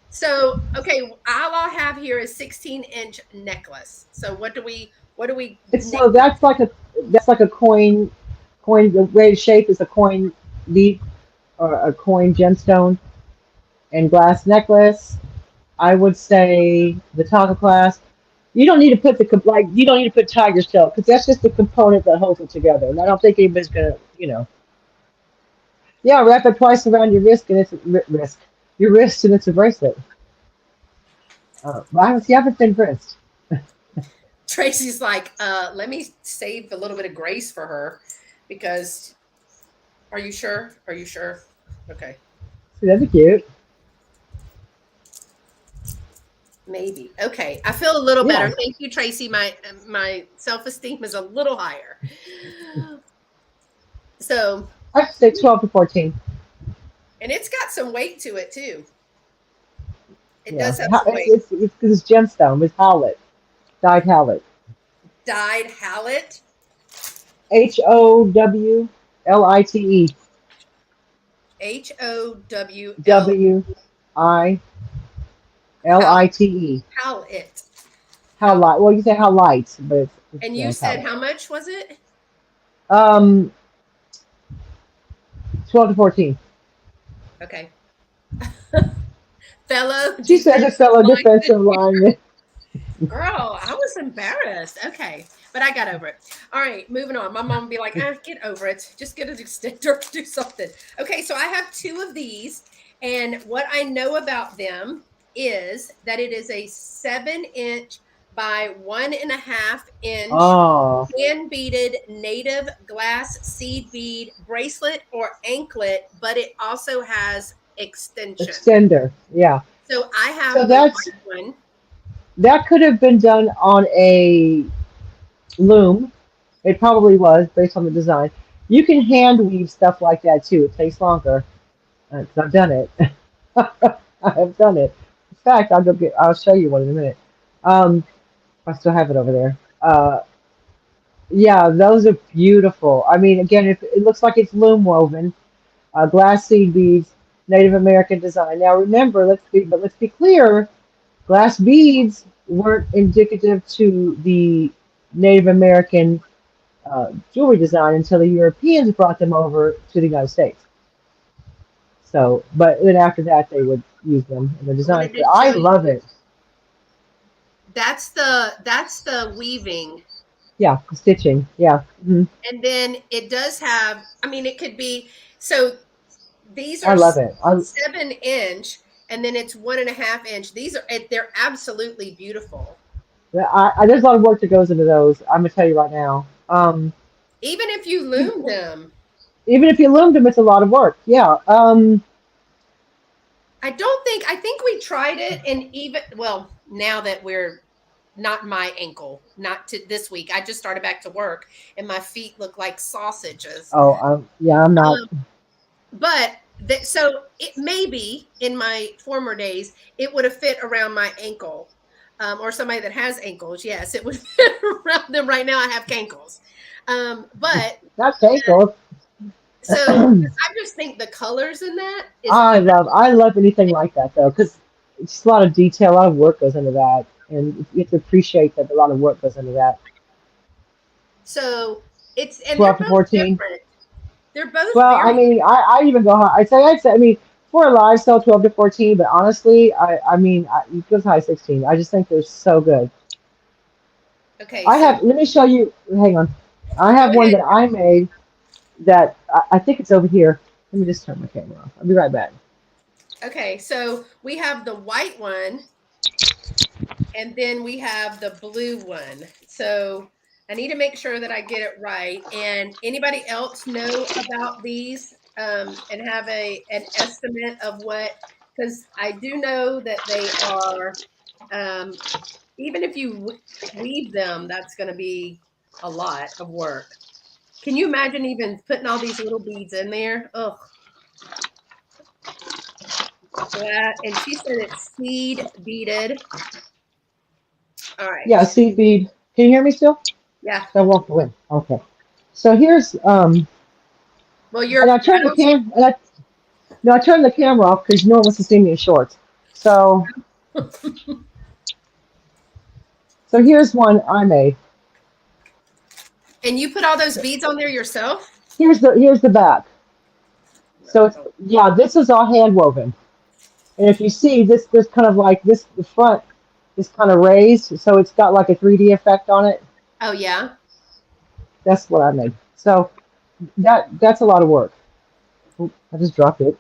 so, it. okay, all I have here is 16-inch necklace. So what do we It's so that's like a coin. Coin. The way it's shaped is a coin bead or a coin gemstone and glass necklace. I would say the toggle clasp. You don't need to put you don't need to put tiger's tail because that's just the component that holds it together. And I don't think anybody's gonna. Yeah, wrap it twice around your wrist and it's your wrist and it's a bracelet. Well, I have a thin wrist. Tracy's like, let me save a little bit of grace for her because are you sure? Are you sure? Okay. See, that'd be cute. Maybe. Okay. I feel a little better. Yeah, Thank you, Tracy. My self-esteem is a little higher. So, I'd say 12 to 14. and it's got some weight to it too. It Yeah, does have some weight. it's 'cause it's gemstone with howlet, dyed howlet. Dyed Hallett. Howlite. HOWL Hall Wilite. Hallett. How light? Well, you say how light, but And yeah, you it's said howlet. how much was it? Um, 12 to 14. Okay. Fellow She says a defensive fellow lineman. defensive lineman. Girl, I was embarrassed. Okay, but I got over it. All right, moving on. My mom would be like, ah, get over it. Just get an extender, do something. Okay, so I have two of these, and what I know about them is that it is a 7 inch by 1.5 inch Oh, hand beaded native glass seed bead bracelet or anklet, but it also has extension. extender. Yeah. So I So have the white one. that could have been done on a loom. It probably was based on the design. You can hand weave stuff like that too. It takes longer. 'Cause I've done it. I have done it. In fact, I'll go get. I'll show you one in a minute. Um, I still have it over there. Yeah, those are beautiful. I mean, again, it looks like it's loom woven, glass seed beads, Native American design. Now, remember, let's be clear. Glass beads weren't indicative to the Native American jewelry design until the Europeans brought them over to the United States. So, but then after that, they would use them in the I designs. wanted But to I show love you. it. That's the weaving. Yeah, the stitching. Yeah. And then it does have, I mean, it could be, so these I are love it. 7 inch and then it's 1.5 inch. These are, they're absolutely beautiful. There's a lot of work that goes into those. I'm gonna tell you right now. Even if you loom them. Even if you loomed them, it's a lot of work. Yeah. I think we tried it and even, well, now that we're not my ankle, not to this week. I just started back to work and my feet look like sausages. Oh, yeah. I'm not. Um, But so it maybe in my former days it would have fit around my ankle, or somebody that has ankles. Yes, it would fit around them. Right now, I have cankles, but Not ankles. so I just think the colors in that is I love anything like that though, because it's just a lot of detail, a lot of work goes into that, and you have to appreciate that a lot of work goes into that. so it's and they're 12 to both 14. different. They're both Well, I very mean, I even go. I'd say, I mean, for a live sale, 12 to 14. But honestly, I mean, it goes high 16. I just think they're so good. okay. I So have. Let me show you. Hang on. I go have one ahead. that I made that I think it's over here. Let me just turn my camera off. I'll be right back. Okay, so we have the white one and then we have the blue one. So I need to make sure that I get it right. And anybody else know about these, and have an estimate of what? Because I do know that they are, um, even if you weave them, that's going to be a lot of work. Can you imagine even putting all these little beads in there? Ugh, that. And she said it's seed beaded. All right. Yeah, seed bead. Can you hear me still? Yeah. I walked away. Okay. So here's Well, and you're, I I turned the don't see. cam and I no, I turned the camera off because no one wants to see me in shorts. So so here's one I made. And you put all those beads on there yourself? Here's the back. No, So I it's don't. yeah, this is all hand woven. And if you see this, there's kind of like this, the front is kind of raised, so it's got like a 3D effect on it. Oh, yeah. That's what I made. So that's a lot of work. Oop, I just dropped it.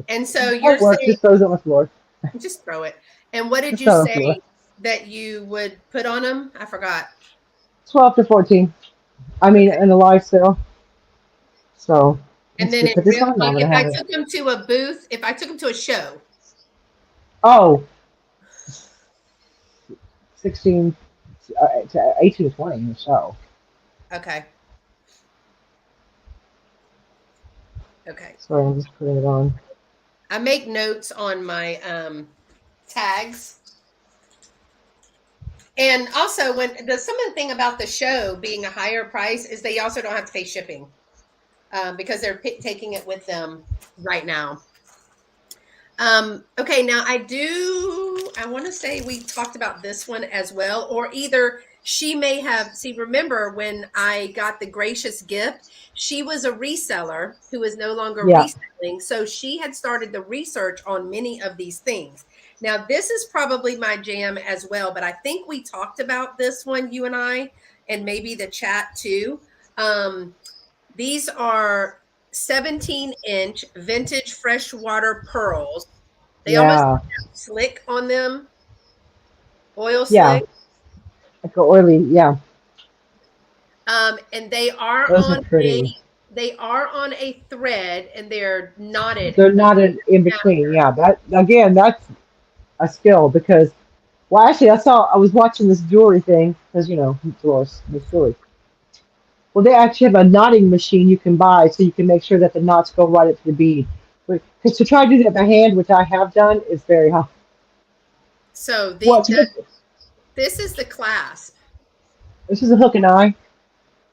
And so you're Hard work saying just throws it on the floor. just throw it. And what did Just you throw it on the say floor. that you would put on them? I forgot. 12 to 14. I mean, Okay. in a live sale. So And let's then see. in Put this real, on. Now I'm like gonna if I have it. took them to a booth, if I took them to a show. Oh, 16 to 18 to 20 in the show. Okay. Okay. Sorry, I'm just putting it on. I make notes on my tags. And also when the some of the thing about the show being a higher price is they also don't have to pay shipping, because they're taking it with them right now. Okay, now I want to say we talked about this one as well, or either she may have, see, remember when I got the gracious gift, she was a reseller who is no longer Yeah. reselling. So she had started the research on many of these things. Now, this is probably my jam as well, but I think we talked about this one, you and I, and maybe the chat too. These are 17-inch vintage freshwater pearls. They almost Yeah, have slick on them, oil yeah, slick. like a oily. Yeah, And they are those are on a pretty. thread, and they're knotted They're not in between. after. Yeah, that again, that's a skill because. Well, actually, I was watching this jewelry thing because Dolores makes jewelry. Well, they actually have a knotting machine you can buy so you can make sure that the knots go right up to the bead. Because to try to do that by hand, which I have done, is very hard. So Well, to get this is the clasp. this is a hook and eye.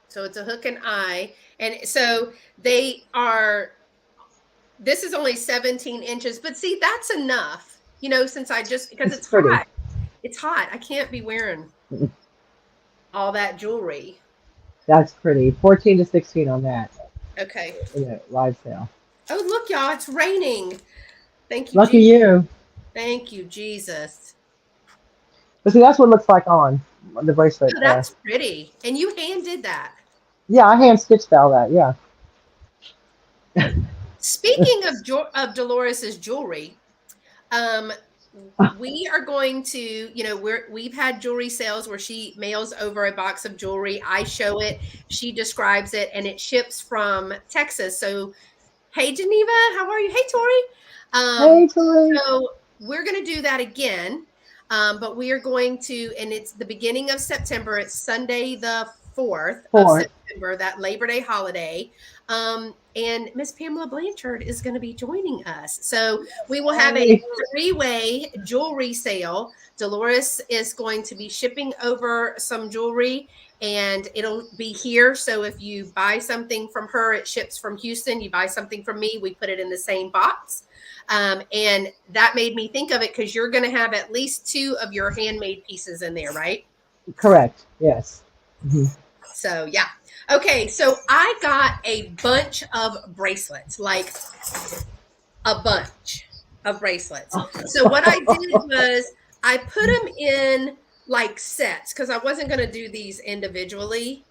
So it's a hook and eye, and so they are. This is only 17 inches, but see, that's enough. Since I just because It's it's pretty. hot. It's hot. I can't be wearing all that jewelry. That's pretty. 14 to 16 on that Okay. in a live sale. Oh, look, y'all, it's raining. Thank you, Lucky Jesus. you. Thank you, Jesus. But see, that's what it looks like on the bracelet. Oh, that's pretty. And you hand did that. Yeah, I hand stitched all that. Yeah. Speaking of Dolores's jewelry, um, we are going to, we've had jewelry sales where she mails over a box of jewelry. I show it, she describes it, and it ships from Texas. So, hey, Geneva, how are you? Hey, Tori. Hey, Tori. So we're going to do that again. But we are going to, and it's the beginning of September. It's Sunday, the 4th of Fourth. September, that Labor Day holiday. And Miss Pamela Blanchard is going to be joining us. So we will have a Hey. three-way jewelry sale. Dolores is going to be shipping over some jewelry, and it'll be here. So if you buy something from her, it ships from Houston. You buy something from me, we put it in the same box. And that made me think of it because you're going to have at least 2 of your handmade pieces in there, right? Correct. Yes. Mm-hmm. So, yeah. Okay, so I got a bunch of bracelets, like a bunch of bracelets. So what I did was I put them in like sets because I wasn't going to do these individually.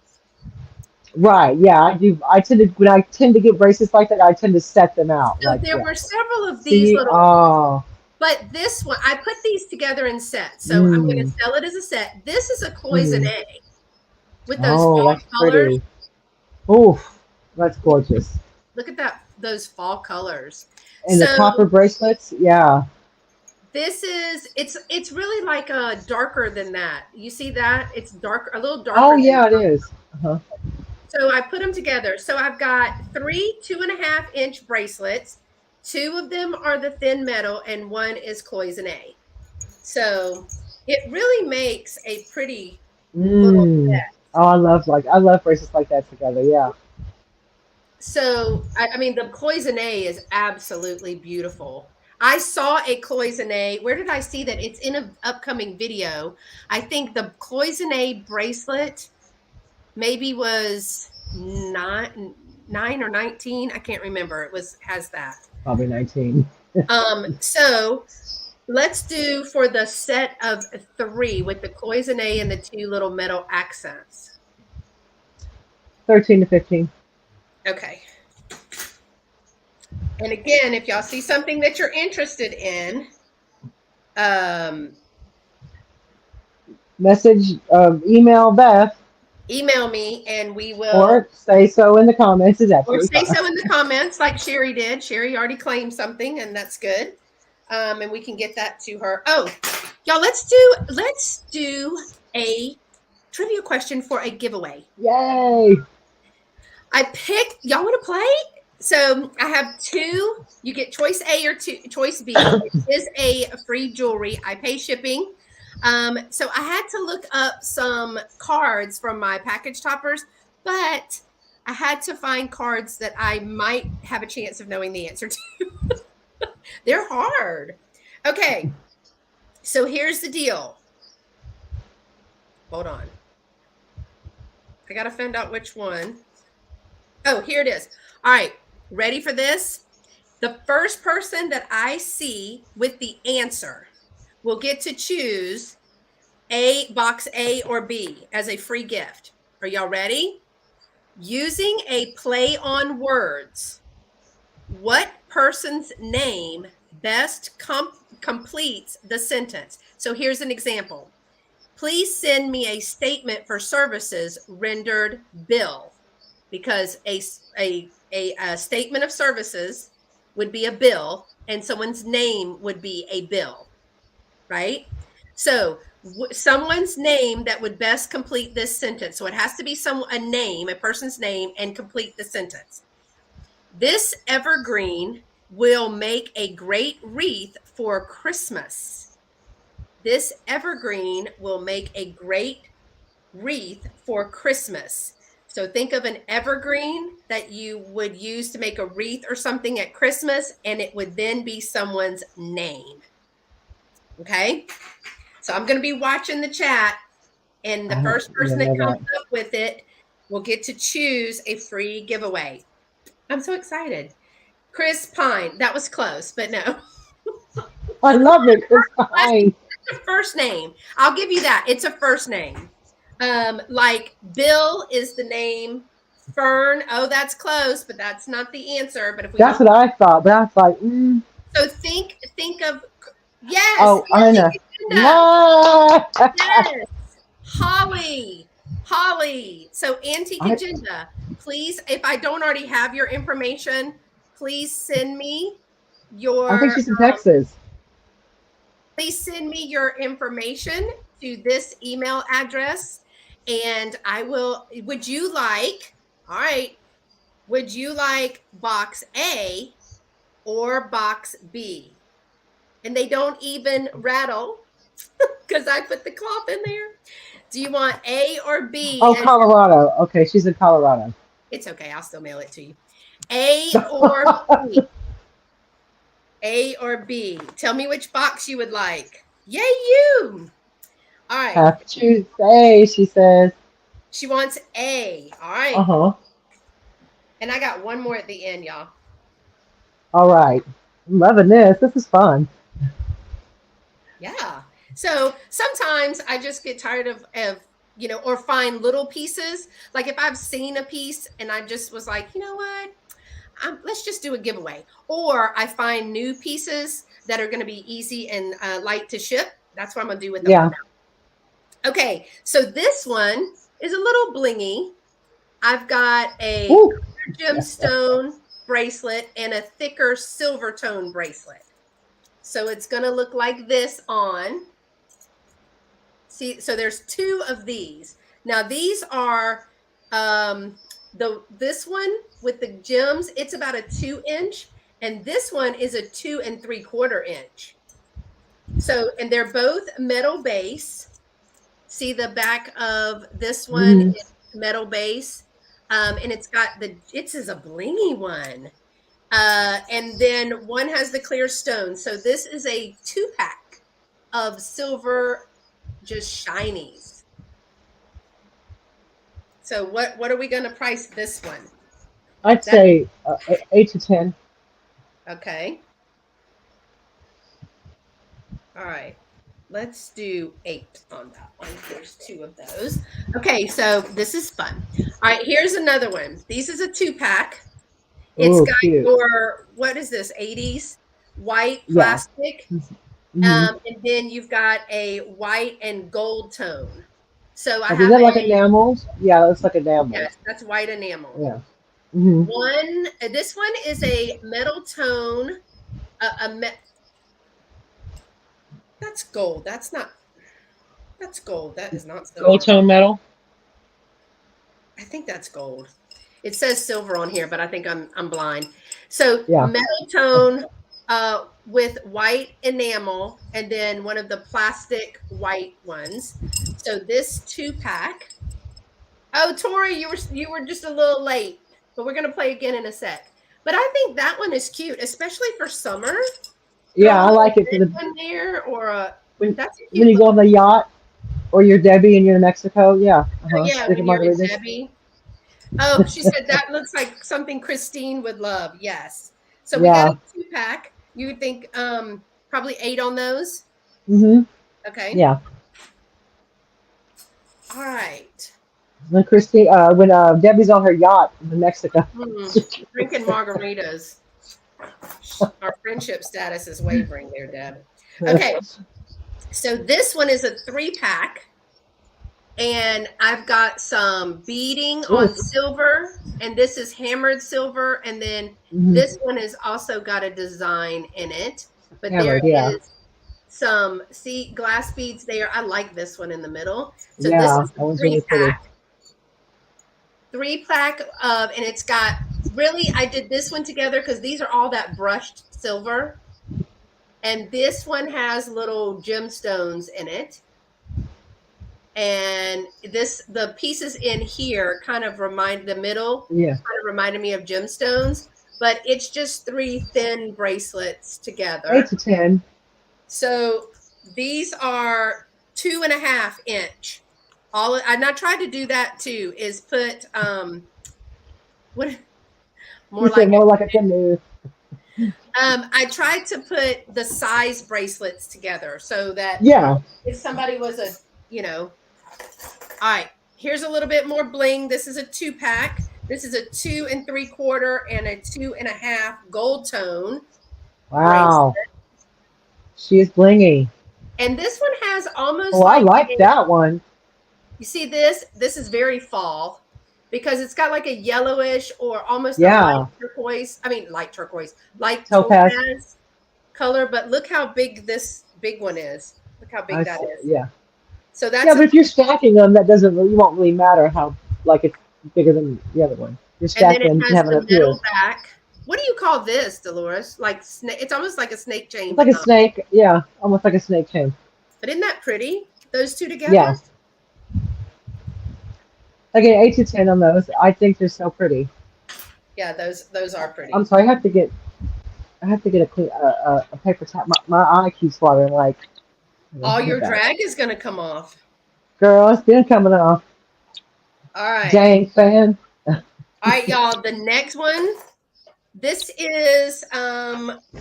Right. Yeah, I do. I tend to when I tend to get bracelets like that, I tend to set them out. So Like, there yeah. were several of these See. little, Oh. but this one, I put these together in sets. So I'm going to Mm. sell it as a set. This is a Mm. cloisonne with those Oh, fall that's colors. pretty. Oof. That's gorgeous. Look at those fall colors. And the So copper bracelets. Yeah. this is it's really like a darker than that. You see that? It's darker, a little Oh, darker than. yeah, it is. Uh-huh. So I put them together. So I've got 3 2.5-inch bracelets. 2 of them are the thin metal, and 1 is cloisonne. So it really makes a pretty little Mm. set. Oh, I love bracelets like that together. Yeah. So I mean, the cloisonne is absolutely beautiful. I saw a cloisonne. Where did I see that? It's in an upcoming video. I think the cloisonne bracelet maybe was 9 or 19. I can't remember. It has that. Probably 19. So let's do for the set of 3 with the cloisonne and the 2 little metal accents. 13 to 15. Okay. And again, if y'all see something that you're interested in, Message, email Beth, email me and we will, or say so in the comments. Is or absolutely say fine. so in the comments like Sherry did. Sherry already claimed something, and that's good. And we can get that to her. Oh, y'all, let's do a trivia question for a giveaway. Yay! I picked, y'all want to play? So I have 2. You get choice A or choice B. It is a free jewelry. I pay shipping. So I had to look up some cards from my package toppers, but I had to find cards that I might have a chance of knowing the answer to. They're hard. Okay. So here's the deal. Hold on. I got to find out which one. Oh, here it is. All right. Ready for this? The first person that I see with the answer, will get to choose box A or B as a free gift. Are y'all ready? Using a play on words, what person's name best completes the sentence? So here's an example. Please send me a statement for services rendered bill, because a statement of services would be a bill and someone's name would be a bill, right? So someone's name that would best complete this sentence. So it has to be a name, a person's name, and complete the sentence. This evergreen will make a great wreath for Christmas. This evergreen will make a great wreath for Christmas. So think of an evergreen that you would use to make a wreath or something at Christmas, and it would then be someone's name. Okay? So I'm going to be watching the chat, and the first person that comes up with it will get to choose a free giveaway. I'm so excited. Chris Pine. That was close, but no. I love it. It's fine. It's a first name. I'll give you that. It's a first name. Like Bill is the name. Fern. Oh, that's close, but that's not the answer. But if we That's what I thought, but I was like, so think of yes. Oh, I know. Yes. Holly. So Antique Agenda, please, if I don't already have your information, please send me your. I think she's in Texas. Please send me your information to this email address, and I will. Would you like? All right. Would you like box A or box B? And they don't even rattle because I put the cloth in there. Do you want A or B? Oh, Colorado. Okay, she's in Colorado. It's okay. I'll still mail it to you. A or B? A or B? Tell me which box you would like. Yay, you! All right. Have to choose A, she says. She wants A. All right. Uh-huh. And I got one more at the end, y'all. All right. I'm loving this. This is fun. Yeah. So sometimes I just get tired of or find little pieces. Like if I've seen a piece and I just was like, you know what? Let's just do a giveaway. Or I find new pieces that are going to be easy and light to ship. That's what I'm going to do with them. Yeah. Okay. So this one is a little blingy. I've got a gemstone bracelet and a thicker silver tone bracelet. So it's going to look like this on. See, so there's two of these. Now these are this one with the gems, it's about a 2-inch, and this one is a 2 3/4 inch. So, and they're both metal base. See the back of this one is metal base. And it's got it's a blingy one. And then one has the clear stone. So this is a 2-pack of silver just shinies. So what are we going to price this one? I'd say 8 to 10. Okay. All right. Let's do 8 on that one. There's 2 of those. Okay, so this is fun. All right, here's another one. This is a 2-pack. It's got cute. your, what is this, 80s white plastic. And then you've got a white and gold tone. So I have that like enameled? Yeah, it looks like enamel. Yes, that's white enamel. Yeah. This one is a metal tone. That's gold. That's gold. That is not silver. Gold tone metal? I think that's gold. It says silver on here, but I think I'm blind. So metal tone with white enamel, and then one of the plastic white ones. So this 2-pack. Oh, Tori, you were just a little late, but we're gonna play again in a sec. But I think that one is cute, especially for summer. Yeah, I like it for the one there or when you go on the yacht, or you're Debbie and you're in Mexico. Yeah. Yeah, when you're with Debbie. Oh, she said that looks like something Christine would love. Yes. So we got a 2-pack. You would think probably 8 on those. Mm-hmm. Okay. Yeah. All right. When Debbie's on her yacht in Mexico. Hmm. Drinking margaritas. Our friendship status is wavering there, Deb. Okay. So this one is a 3-pack. And I've got some beading on Oof. silver, and this is hammered silver, and then Mm-hmm. this one has also got a design in it. But there Hammered. Yeah. is some see glass beads there. I like this one in the middle. So this Yeah. is a That was three really pack, pretty. 3-pack of, and it's got really. I did this one together because these are all that brushed silver, and this one has little gemstones in it. And this the pieces in here kind of remind the middle Yeah. kind of reminded me of gemstones, but it's just 3 thin bracelets 8 together. to 10. So these are 2.5 inch. All and I tried to do that too, is put what You more said like more like a canoe. I tried to put the size bracelets together so that Yeah. if somebody was a, you know, all right, here's a little bit more bling. This is a 2-pack. This is a 2 3/4 and a 2.5 gold tone bracelet. Wow. She is blingy. And this one has almost Oh, I like like a, that one. you see this? This is very fall because it's got like a yellowish or almost a light Yeah. turquoise. I mean, light turquoise, light Topaz. topaz color. But look how big this big one is. Look how big that is. Yeah. So Yeah, that's but a, if you're stacking them, that doesn't really, won't really matter how like it's bigger than the other one. You're and then stacking it them, you can has have the enough here. metal back. What do you call this, Dolores? Like it's almost like a snake chain, It's like but a not. snake. Yeah, almost like a snake chain. But isn't that pretty? Those two together? Yeah. Again, 8 to 10 on those. I think they're so pretty. Yeah, those are I'm pretty. sorry, I have to get a clean a paper towel. My eye keeps watering. Like, All get your that, drag is gonna come off. girl. It's been coming off. All right. Dang fan. All right, y'all. The next one. This is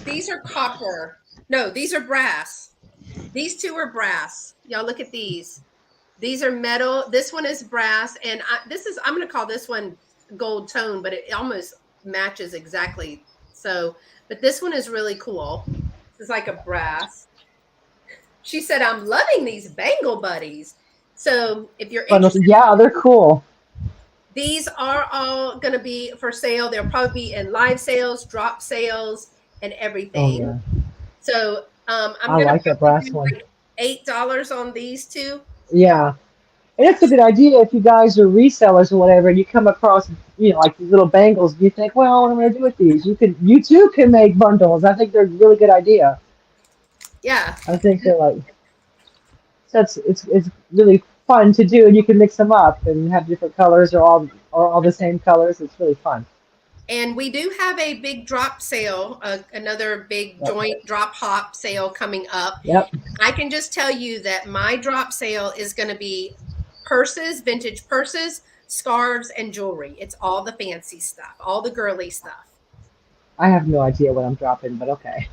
these are copper. No, these are brass. These two are brass. Y'all look at these. These are metal. This one is brass, and I'm gonna call this one gold tone, but it almost matches exactly. So, but this one is really cool. This is like a brass. She said, I'm loving these bangle buddies. So if you're Bundles. interested, Yeah, they're cool. these are all going to be for sale. They'll probably be in live sales, drop sales, and Oh everything. yeah, So I'm I going to like that probably brass do one. like $8 on these two. Yeah. And it's a good idea if you guys are resellers or whatever, and you come across, like these little bangles, and you think, well, what am I going to do with these? You too can make bundles. I think they're a really good idea. Yeah. I think they're like, so it's really fun to do, and you can mix them up and have different colors or all the same colors. It's really fun. And we do have a big drop sale, another big Yep. joint drop hop sale coming up. Yep. I can just tell you that my drop sale is going to be purses, vintage purses, scarves, and jewelry. It's all the fancy stuff, all the girly stuff. I have no idea what I'm dropping, but okay.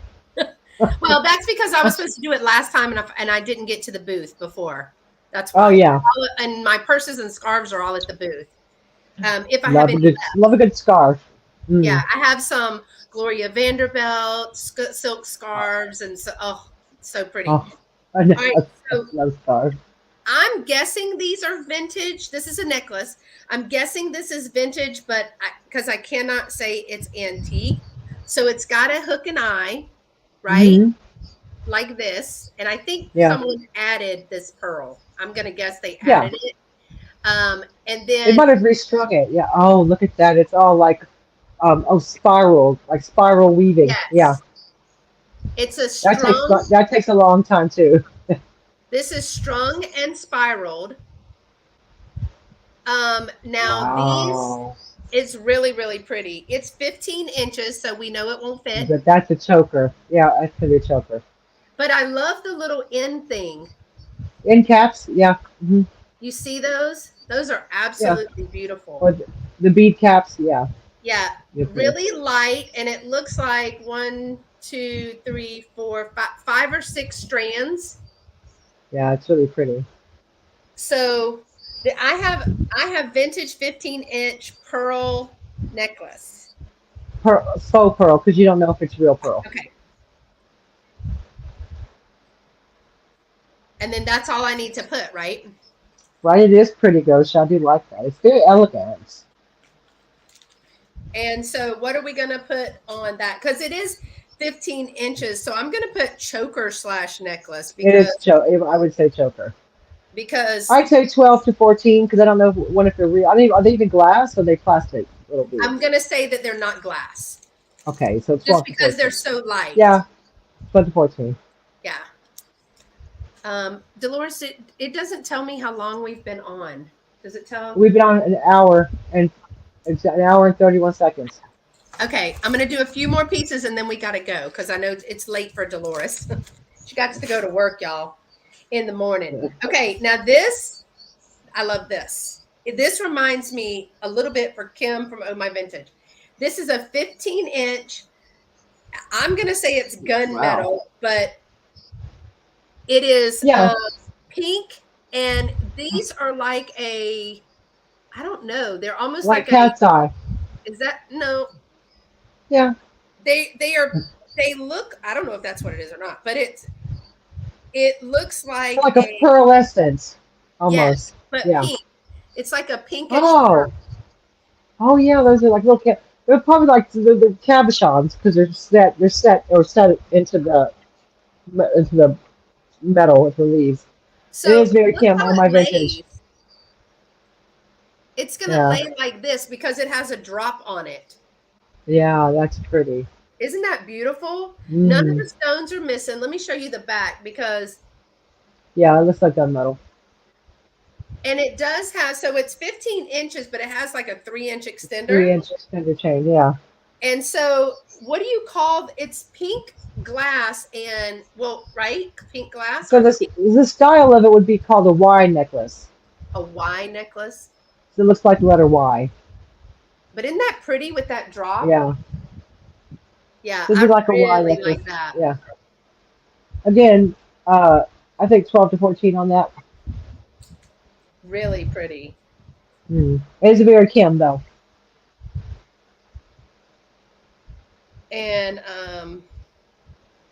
Well, that's because I was supposed to do it last time and I didn't get to the booth before. That's Oh why. yeah, And my purses and scarves are all at the booth. If I have love a any good left. love a good scarf. Yeah, Mm. I have some Gloria Vanderbilt silk scarves and so so pretty. Oh, I know. All right, I so love scarves. I'm guessing these are vintage. This is a necklace. I'm guessing this is vintage, but because I cannot say it's antique. So it's got a hook and eye, right? Hmm. Like this. And I think Yeah. someone added this pearl. I'm gonna guess they Yeah. added it. And They then might have restrung it. Yeah. Oh, look at that. It's all like spiral, like spiral weaving. Yeah. yes, it's a strung. That takes a long time too. This is strung and spiraled. Now these Wow. is really, really pretty. It's 15 inches, so we know it won't fit. But that's a choker. Yeah, that's gonna be a choker. But I love the little end thing. End caps. Yeah. Hmm. You see those? Those are Yeah. absolutely beautiful. Or the bead caps. Yeah. Yeah, You're pretty. really light, and it looks like 1, 2, 3, 4, 5, 5 or 6 strands. Yeah, it's really pretty. So I have vintage 15-inch pearl necklace. Faux pearl, because you don't know if it's real pearl. Okay. And then that's all I need to put, right? Right? It is pretty, Ghost. I do like that. It's very elegant. And so what are we going to put on that? Because it is 15 inches. So I'm going to put choker slash necklace It is I would say choker. because I'd say 12 to 14 because I don't know if they're real. I mean, are they even glass or are they plastic little I'm beads? going to say that they're not glass Okay, so just 12 to because they're 14. so light. Yeah, 12 to 14. Yeah. Dolores, it doesn't tell me how long we've been on. Does it tell? We've been on an hour and it's an hour and 31 seconds. Okay, I'm going to do a few more pieces and then we got to go because I know it's late for Dolores. She got to go to work, y'all, in the morning. Okay, now this, I love this. This reminds me a little bit for Kim from Oh My Vintage. This is a 15-inch. I'm going to say it's Wow. gunmetal, but it is Yeah, pink. And these are like I don't know. They're almost like like a, cat's eye. is that, no, Yeah, they are, they look, I don't know if that's what it is or not, but it looks like like a a, pearlescence yes, almost. but Yeah. pink. It's like a pinkish Oh, oh yeah, those are like little they're probably like the cabochons because they're set into the metal with the leaves. It So is very look Kim how on it my vintage. lays. It's gonna Yeah, lay like this because it has a drop on it. yeah, that's pretty. Isn't that beautiful? None of Mm. the stones are missing. Let me show you the back because, Yeah, it looks like gunmetal. and it does have, so it's 15 inches, but it has like a 3-inch extender. 3 inch extender chain. Yeah. And so, what do you call it's pink glass and, well, right? Pink glass So or this pink, the style of it would be called a Y necklace. a Y necklace. So it looks like the letter Y. But isn't that pretty with that drop? Yeah. Yeah, This would I be like a Y really necklace. like that. Yeah. Again, I think 12 to 14 on that. Really pretty. Mm. It is a very Kim though. And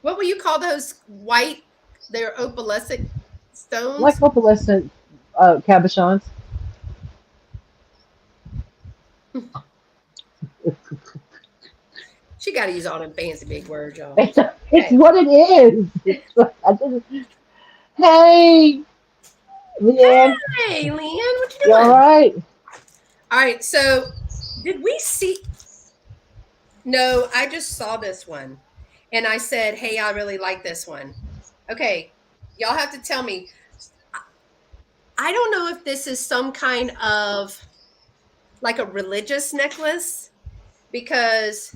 what will you call those white? They're opalescent Like stones. opalescent cabochons. She got to use all them fancy big words, y'all. It's Okay. what it is. Hey, Leanne, Hey, Leanne, what you you all doing? right? All right. So, did we see? No, I just saw this one, and I said, "Hey, I really like this one." Okay, y'all have to tell me. I don't know if this is some kind of like a religious necklace because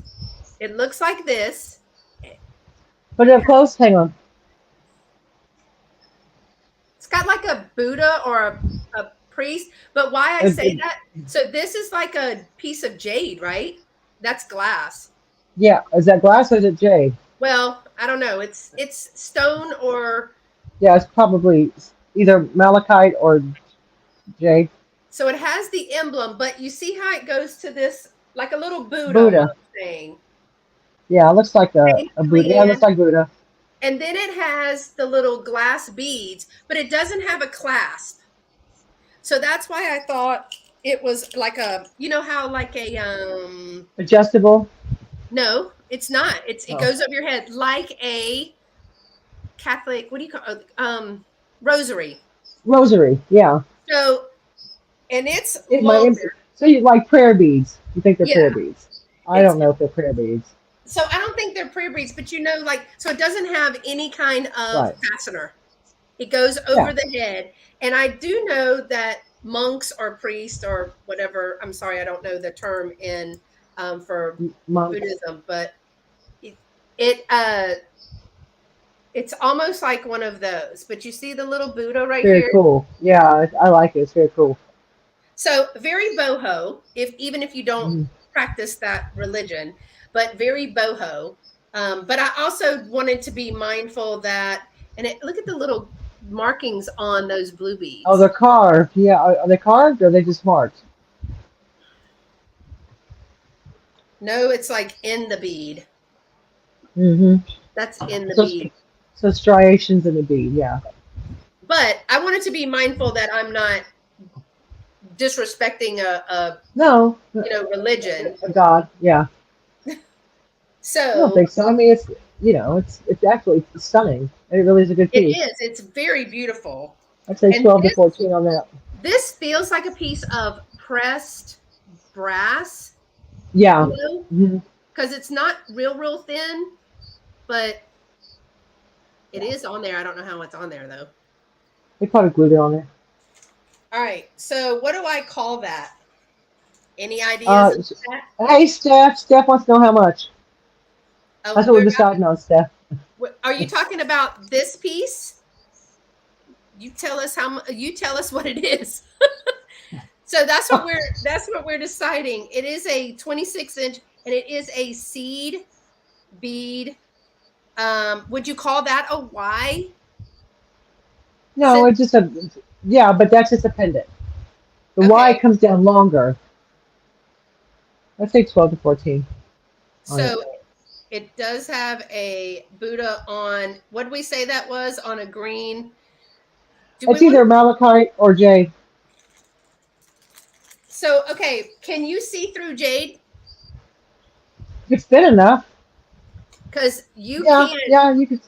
it looks like this. Put it up close. Hang on. It's got like a Buddha or a priest. But why I It, say it, that? So this is like a piece of jade, right? That's glass. yeah, is that glass or is it jade? Well, I don't know. It's stone or, Yeah, it's probably either malachite or jade. so it has the emblem, but you see how it goes to this like a little Buddha Buddha. thing. Yeah, it looks like Thank a you, Buddha. Yeah, it looks Leanne. like Buddha. And then it has the little glass beads, but it doesn't have a clasp. So that's why I thought it was like a, you know how like a Adjustable. no, it's not. It Oh, goes over your head like a Catholic, what do you call rosary. rosary. Yeah. So, and it's It longer. might. So you like prayer beads? You think they're prayer Yeah. beads? I It's don't know if they're prayer beads. so I don't think they're prayer beads, but you know, like, so it doesn't have any kind of Right. fastener. It goes Yeah. over the head. And I do know that monks or priests or whatever, I'm sorry, I don't know the term in for Monks. Buddhism, but it, it it's almost like one of those. But you see the little Buddha right Very here? cool. Yeah, I like it. It's very cool. So very boho, if even if you don't Mhm. practice that religion, but very boho. But I also wanted to be mindful that, and look at the little. markings on those blue Oh, beads. they're carved. Yeah, are they carved or are they just marked? No, it's like in the bead. Mm-hmm. That's in the So, bead. so striations in the bead. Yeah. But I wanted to be mindful that I'm not disrespecting a No, religion. a god. Yeah. I don't So think so. I mean, it's actually stunning. It really is a good it piece. is. It's very beautiful. I'd say And 12 to 14 on that. this feels like a piece of pressed brass, Yeah. you know, Hmm. because it's not real thin, but it Yeah. is on there. I don't know how it's on there though. They probably glued it on there. All right. So what do I call that? Any ideas Uh, of that? hey, Steph. Steph wants to know how much. Oh, That's what we're deciding on, Steph. are you talking about this piece? You tell us you tell us what it is. So that's what we're deciding. It is a 26-inch and it is a seed bead. Would you call that a Y? No, Since it's just a, yeah, but that's just a pendant. The Y okay, comes down longer. I'd say 12 to 14 on it. so it does have a Buddha on. What did we say that was on a green? Do we It's want either malachite or jade. so okay, can you see through jade? If it's thin enough, Because you yeah, can't, yeah, you could.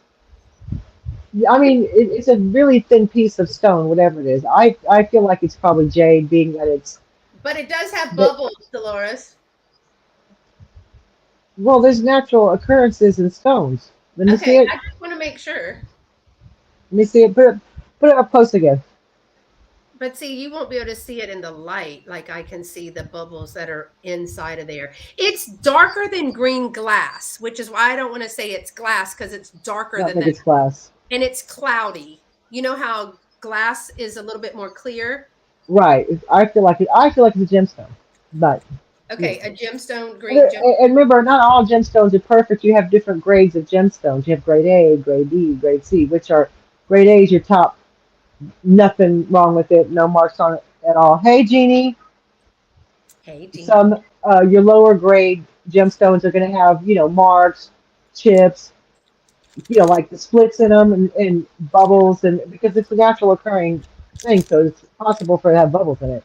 I mean, it's a really thin piece of stone, whatever it is. I feel like it's probably jade, being that it's but it does have that. bubbles, Dolores. Well, there's natural occurrences in stones. Let me see Okay, it. I just want to make sure. Let me see it. Put it up close again. But see, you won't be able to see it in the light like I can see the bubbles that are inside of there. It's darker than green glass, which is why I don't want to say it's glass because it's I darker don't than think that. it's glass. And it's cloudy. You know how glass is a little bit more clear? Right. I feel like it. I feel like it's a gemstone, but you Okay, know. a gemstone, And, green gem. and remember, not all gemstones are perfect. You have different grades of gemstones. You have grade A, grade B, grade C, which are grade A is your top. Nothing wrong with it. No marks on it at all. Hey, Jeannie. Hey, Jeannie. Some your lower grade gemstones are going to have marks, chips, like the splits in them and bubbles, and because it's a natural occurring thing, so it's possible for it to have bubbles in it.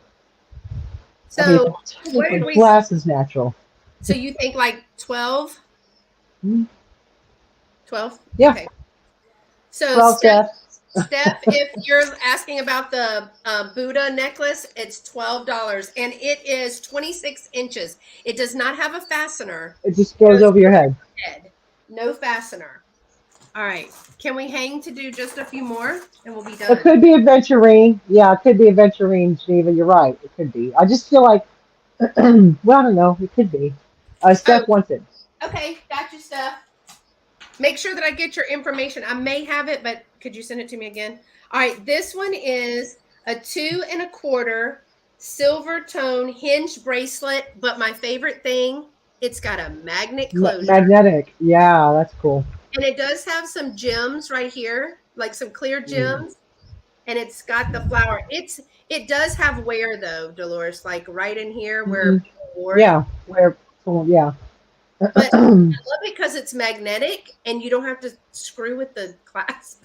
I mean, So what did technically, we, glass is natural. so you think like 12? Mhm. 12? Yeah, Okay. So 12 Steph. Steph, if you're asking about the Buddha necklace, it's $12 and it is 26 inches. It does not have a fastener. It just It goes goes over your over head. your head. No fastener. All right. Can we hang to do just a few more and we'll be It done? could be a venturine. Yeah, it could be a venturine, Geneva. You're right. It could be. I just feel like, well, I don't know. It could be. Oh, Steph wants it. okay. Got you, Steph. Make sure that I get your information. I may have it, but could you send it to me again? All right. This one is a 2 1/4 silver tone hinge bracelet. But my favorite thing, it's got a magnet closure. Magnetic. Yeah, that's cool. And it does have some gems right here, like some clear Mm. gems. And it's got the flower. It does have wear though, Dolores, like right in here where Hmm. people wore it. Yeah, where, yeah. But I love it because it's magnetic and you don't have to screw with the clasp.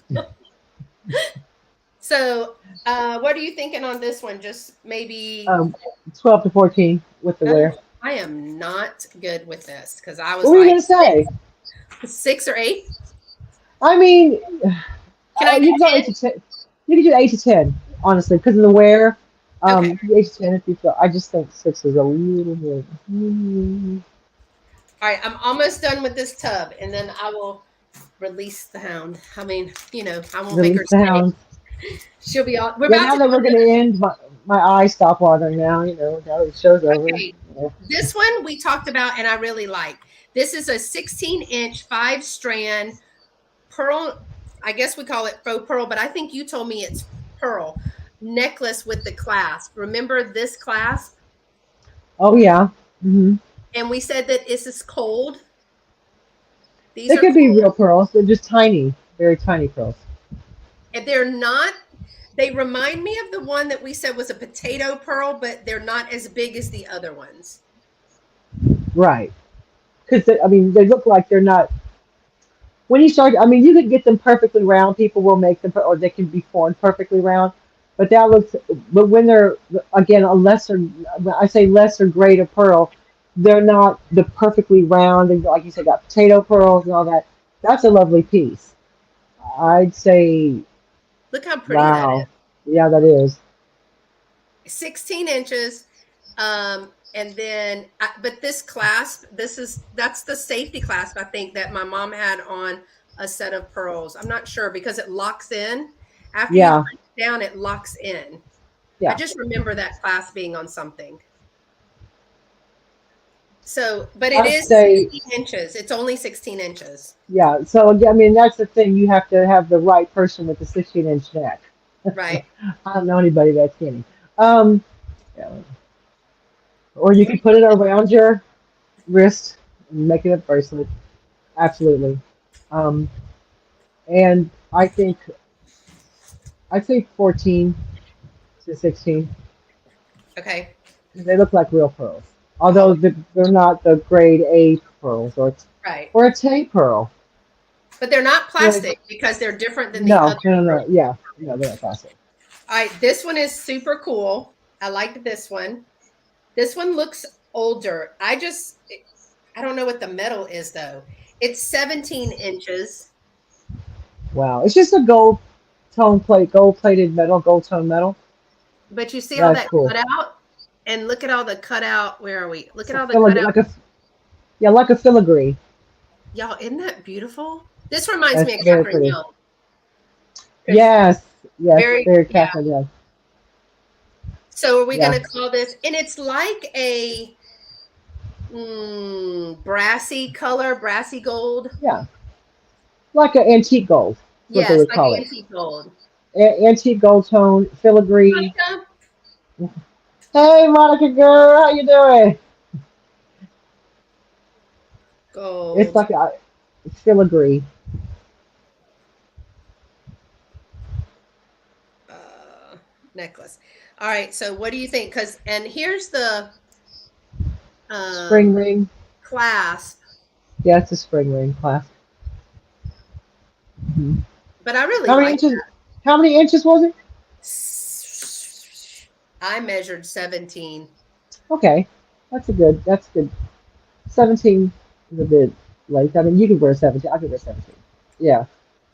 So, what are you thinking on this one? Just maybe. um, 12 to 14 with the Oh, wear. I am not good with this because I What was were you like going to say? 6 or 8. I mean, Can I do you can go 10? 8 to 10. You can do 8 to 10, honestly, because of the wear. Okay. You can do 8 to 10 if you feel. I just think six is a little bit. Mm, All right. I'm almost done with this tub and then I will release the hound. I mean, I won't make her release the stay. hounds. She'll be all. We're Yeah, about now to that we're going to end, my eyes stop watering now. Now that the show's over. Okay. Yeah. This one we talked about and I really like. This is a 16-inch 5-strand pearl. I guess we call it faux pearl, but I think you told me it's pearl necklace with the clasp. Remember this clasp? Oh, yeah. Hmm. And we said that this is cold. These They are could be cold. real pearls. They're just tiny, very tiny pearls. And they're not, they remind me of the one that we said was a potato pearl, but they're not as big as the other ones. Right. Because I mean, they look like they're not. When you start, I mean, you can get them perfectly round. People will make them, or they can be formed perfectly round. But that looks, but when they're again a lesser, when I say lesser grade of pearl, they're not the perfectly round. And like you said, got potato pearls and all that. That's a lovely piece. I'd say, Look how pretty that wow, yeah, that is. is. 16 inches. And then, but this clasp, that's the safety clasp, I think, that my mom had on a set of pearls. I'm not sure because it locks in. After you Yeah, punch it down, it locks in. I yeah. just remember that clasp being on something. So, but it I'd is say, 16 inches. It's only 16 inches. yeah. So I mean, that's the thing. You have to have the right person with the 16-inch neck. Right. I don't know anybody that's skinny. Um, yeah. Or you What do can you put it think? around your wrist and make it a bracelet. Absolutely. Um, and I think 14 to 16. Okay. They look like real pearls, Oh, although they're not the grade A pearls right. or a Tay pearl. But they're not They're, plastic because they're different than the no, other no, no, pearls. no. Yeah, no, they're not plastic. All right. This one is super cool. I liked this one. This one looks older. I don't know what the metal is though. It's 17 inches, Wow, it's just a gold plated metal, gold tone metal. but you see all That's that cool. cutout? And look at all the cutout. Where are we? Look It's at a all the cutout. like a yeah, like a filigree. Y'all, isn't that beautiful? This reminds me That's of very Catherine pretty. Young because Yes, yes, very, very yeah. Catherine. Yes, So are we going yeah, to call this? And it's like a brassy color, brassy gold. yeah, like an antique gold. Is what they Yes, would like call it. antique gold. Antique gold tone filigree. Monica, Hey, Monica girl, how you doing? It's gold like a filigree. uh, necklace. All right. So what do you think? Because and here's the Spring um, ring. clasp, Yeah, it's a spring ring clasp. Mhm. but I really How many like inches? How many inches was it? that. I measured 17. Okay, that's a good. That's good. 17 is a bit late. I mean, you could wear 17. I could wear 17. Yeah.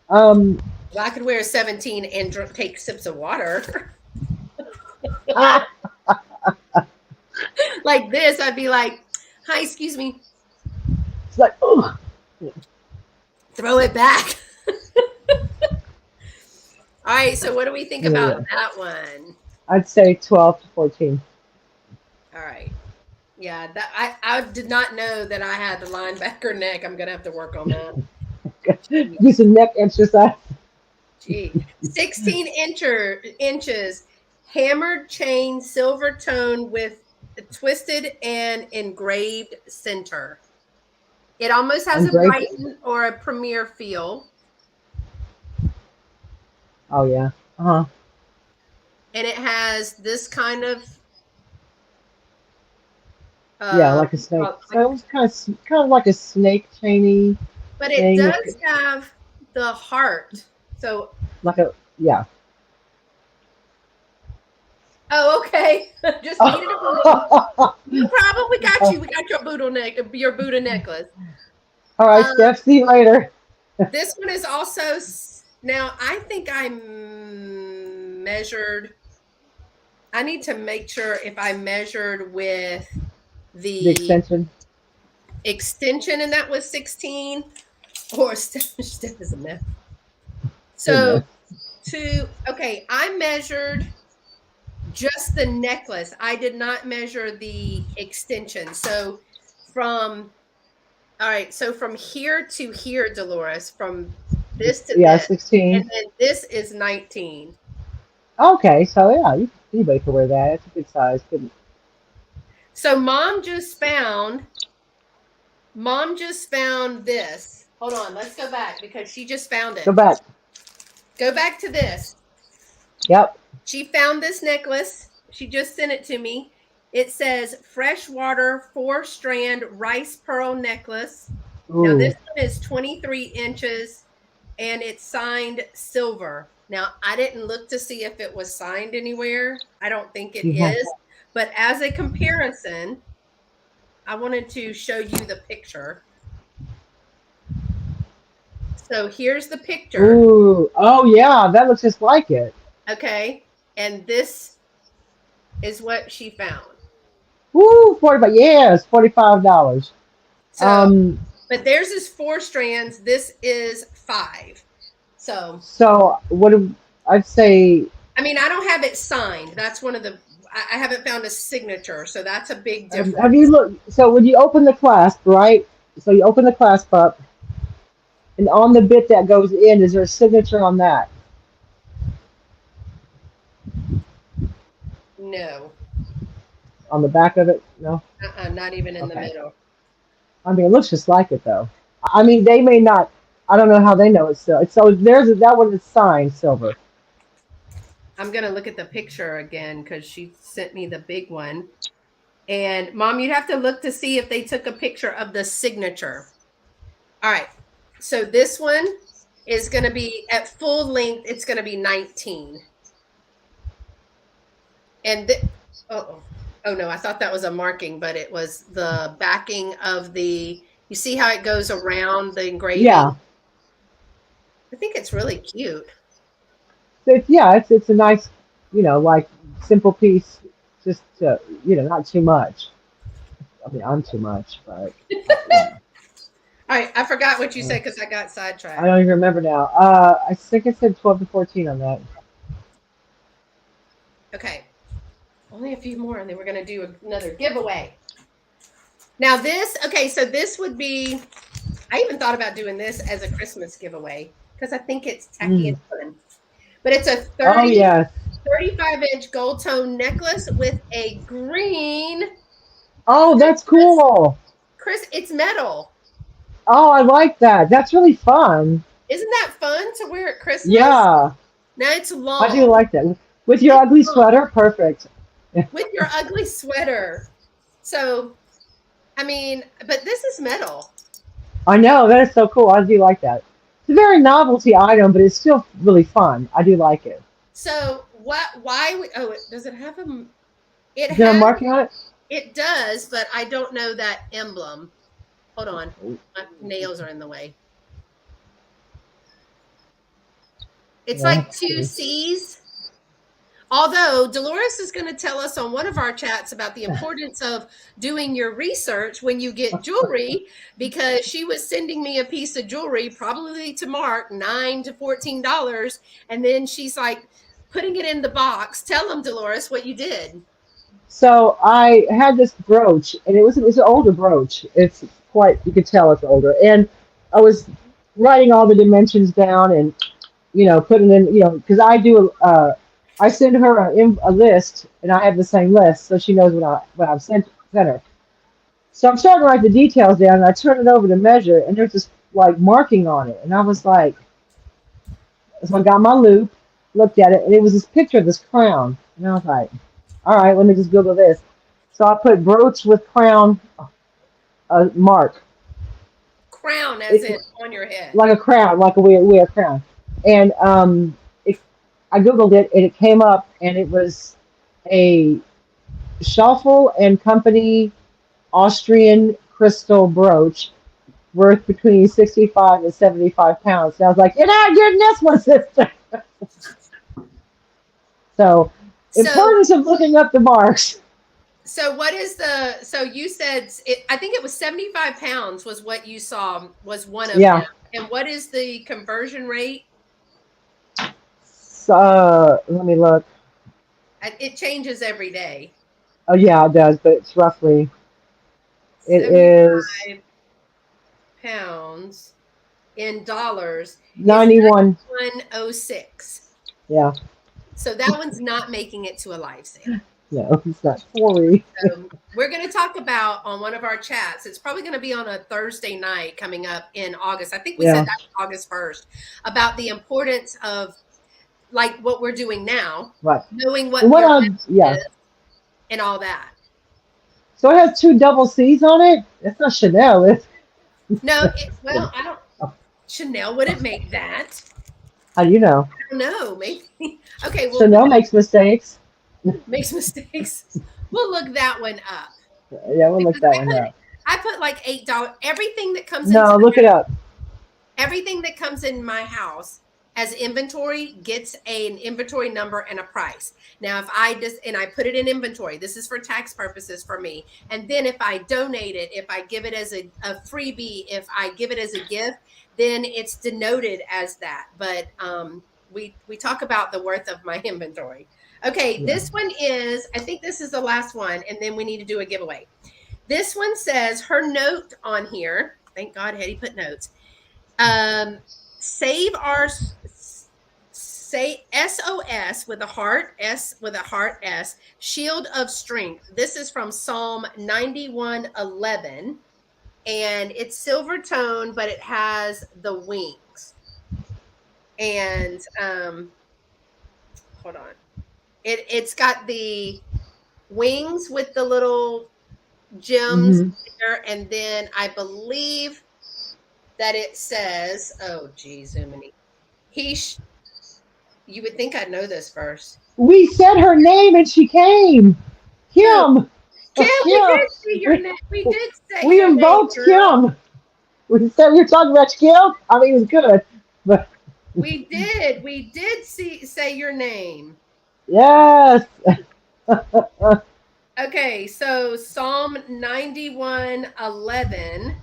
Um. Well, I could wear 17 and take sips of water Ah, like this. I'd be like, "Hi, excuse me." it's like, oh. Throw it back. All right. So what do we think about Yeah. that one? I'd say 12 to 14. All right. Yeah, that I did not know that I had the linebacker neck. I'm gonna have to work on that. Gee, Do some neck exercise. gee. 16 inches, hammered chain, silver tone with a twisted and engraved center. It almost has a Engraved. Brighton or a Premier feel, Oh yeah. Uh huh. and it has this kind of Yeah, uh, like a snake. like, So it was kind of like a snake chainy but it thing. does have the heart. So, Like a yeah. oh, okay. Just needed a boodle. No problem. We got you. We got your your Buddha necklace. All right, Um, Steph. See you later. this one is also now. I think I measured. I need to make sure if I measured with The the extension. extension, and that was 16, or Steph is a mess. So Goodness. okay, I measured just the necklace. I did not measure the extension. So from all right, so from here to here, Dolores, from this to Yeah, this, and 16. then this is 19. Okay, so yeah, anybody can wear that. It's a good size. Good. So mom just found this. Hold on, let's go back because she just found Go it. back. Go back to this. Yep. She found this necklace. She just sent it to me. It says freshwater 4-strand rice pearl necklace. Now, Ooh. this one is 23 inches and it's signed silver. Now, I didn't look to see if it was signed anywhere. I don't think it Yeah. is. But as a comparison, I wanted to show you the picture. So here's the picture. Ooh. Oh yeah, that looks just like it. Okay. And this is what she found. Woo, 45. Yes, $45. So, Um, but theirs is 4 strands. This is 5. So, so what do I'd say? I mean, I don't have it signed. That's one of the, I haven't found a signature. So that's a big Have you difference. looked? So when you open the clasp, right? So you open the clasp up, and on the bit that goes in, is there a signature on that? No, On the back of it? No. not even in the Okay. middle. I mean, it looks just like it though. I mean, they may not. I don't know how they know it's still. So there's that one is signed silver. I'm going to look at the picture again because she sent me the big one. And mom, you'd have to look to see if they took a picture of the signature. All right. So this one is going to be at full length, it's going to be 19. And oh no, I thought that was a marking, but it was the backing of the, you see how it goes around the engraving? Yeah. I think it's really cute. So it's a nice, like simple piece, just not too much. I mean, I'm too much, but All right, I forgot what you uh, said because I got I sidetracked. don't even remember now. I think it said 12 to 14 on that. Okay, only a few more, and then we're going to do another giveaway. Now this, okay, so this would be, I even thought about doing this as a Christmas giveaway because I think it's tacky Mm. and fun. But it's a Oh 30, yes. 35-inch gold tone necklace with a green Oh, that's Christmas. cool. It's metal. Oh, I like that. That's really fun. Isn't that fun to wear at Christmas? Yeah, Now it's I do long. like that. With your It's ugly long sweater, perfect. with your ugly sweater. So, I mean, but this is metal. I know, that is so cool. I do like that. It's a very novelty item, but it's still really fun. I do like it. So, oh, does it have it Is there a has, marking on it? it does, but I don't know that emblem. Hold on. My nails are in the way. It's Yeah, like let's two see. C's. Although Dolores is going to tell us on one of our chats about the importance of doing your research when you get jewelry, because she was sending me a piece of jewelry, probably to Mark, $9 to $14. And then she's like putting it in the box. Tell them, Dolores, what you did. So I had this brooch, and it's an older brooch. It's quite, you could tell it's older. And I was writing all the dimensions down and putting in, because I send her a list, and I have the same list, so she knows what I've sent her. So I'm starting to write the details down, and I turn it over to measure, and there's this like marking on it, and I was like, so I got my loop, looked at it, and it was this picture of this crown, and I was like, all right, let me just Google this. So I put brooch with crown mark, Crown, as it, in on your head. like a crown, like we wear a crown, and I googled it, and it came up, and it was a Schaffel and Company Austrian crystal brooch worth between 65 and 75 pounds. And I was like, you're not getting this one, sister. So, So, importance of looking up the marks. what is so you said, I think it was 75 pounds was what you saw was one of them. Yeah. And what is the conversion rate? So, let me look. It changes every day. Oh, yeah, it does, but it's roughly, it is 75 pounds in dollars is 91. 9106. Yeah. So that one's not making it to a live sale. No, it's not 40. So we're going to talk about on one of our chats. It's probably going to be on a Thursday night coming up in August. I think we said Yeah. that August 1st, about the importance of like what we're doing now, Right. knowing And what what your on? Yeah. is and all that. So it has two double C's on it. It's not Chanel. No, well, I don't. Chanel wouldn't make that. How do you know? I don't know. Maybe. Okay, we'll look Chanel makes mistakes. makes mistakes. We'll look that one up Yeah, we'll look because that one up. I put like $8. Everything that comes into No, the look it up. everything that comes in my house as inventory gets an inventory number and a price. Now, if I just and I put it in inventory, this is for tax purposes for me. And then if I donate it, if I give it as a freebie, if I give it as a gift, then it's denoted as that. But we talk about the worth of my inventory. Okay, Yeah. this one is, I think this is the last one, and then we need to do a giveaway. This one says her note on here. Thank God Hedy put notes. Um, save our say SOS with a heart S with a heart S shield of strength. This is from Psalm 91:11, and it's silver tone, but it has the wings. And hold on, it's got the wings with the little gems Hmm. there, and then I believe that it says, oh geez, Zoomini. He You would think I'd know this first. We said her name and she came. Who? Kim. Kim, we Kim. did see your We, name. We did say we your name, invoked girl. Kim. We said we were talking about Kim. I mean, it was good, but We did. We did say your name. yes. Okay, so Psalm 91:11.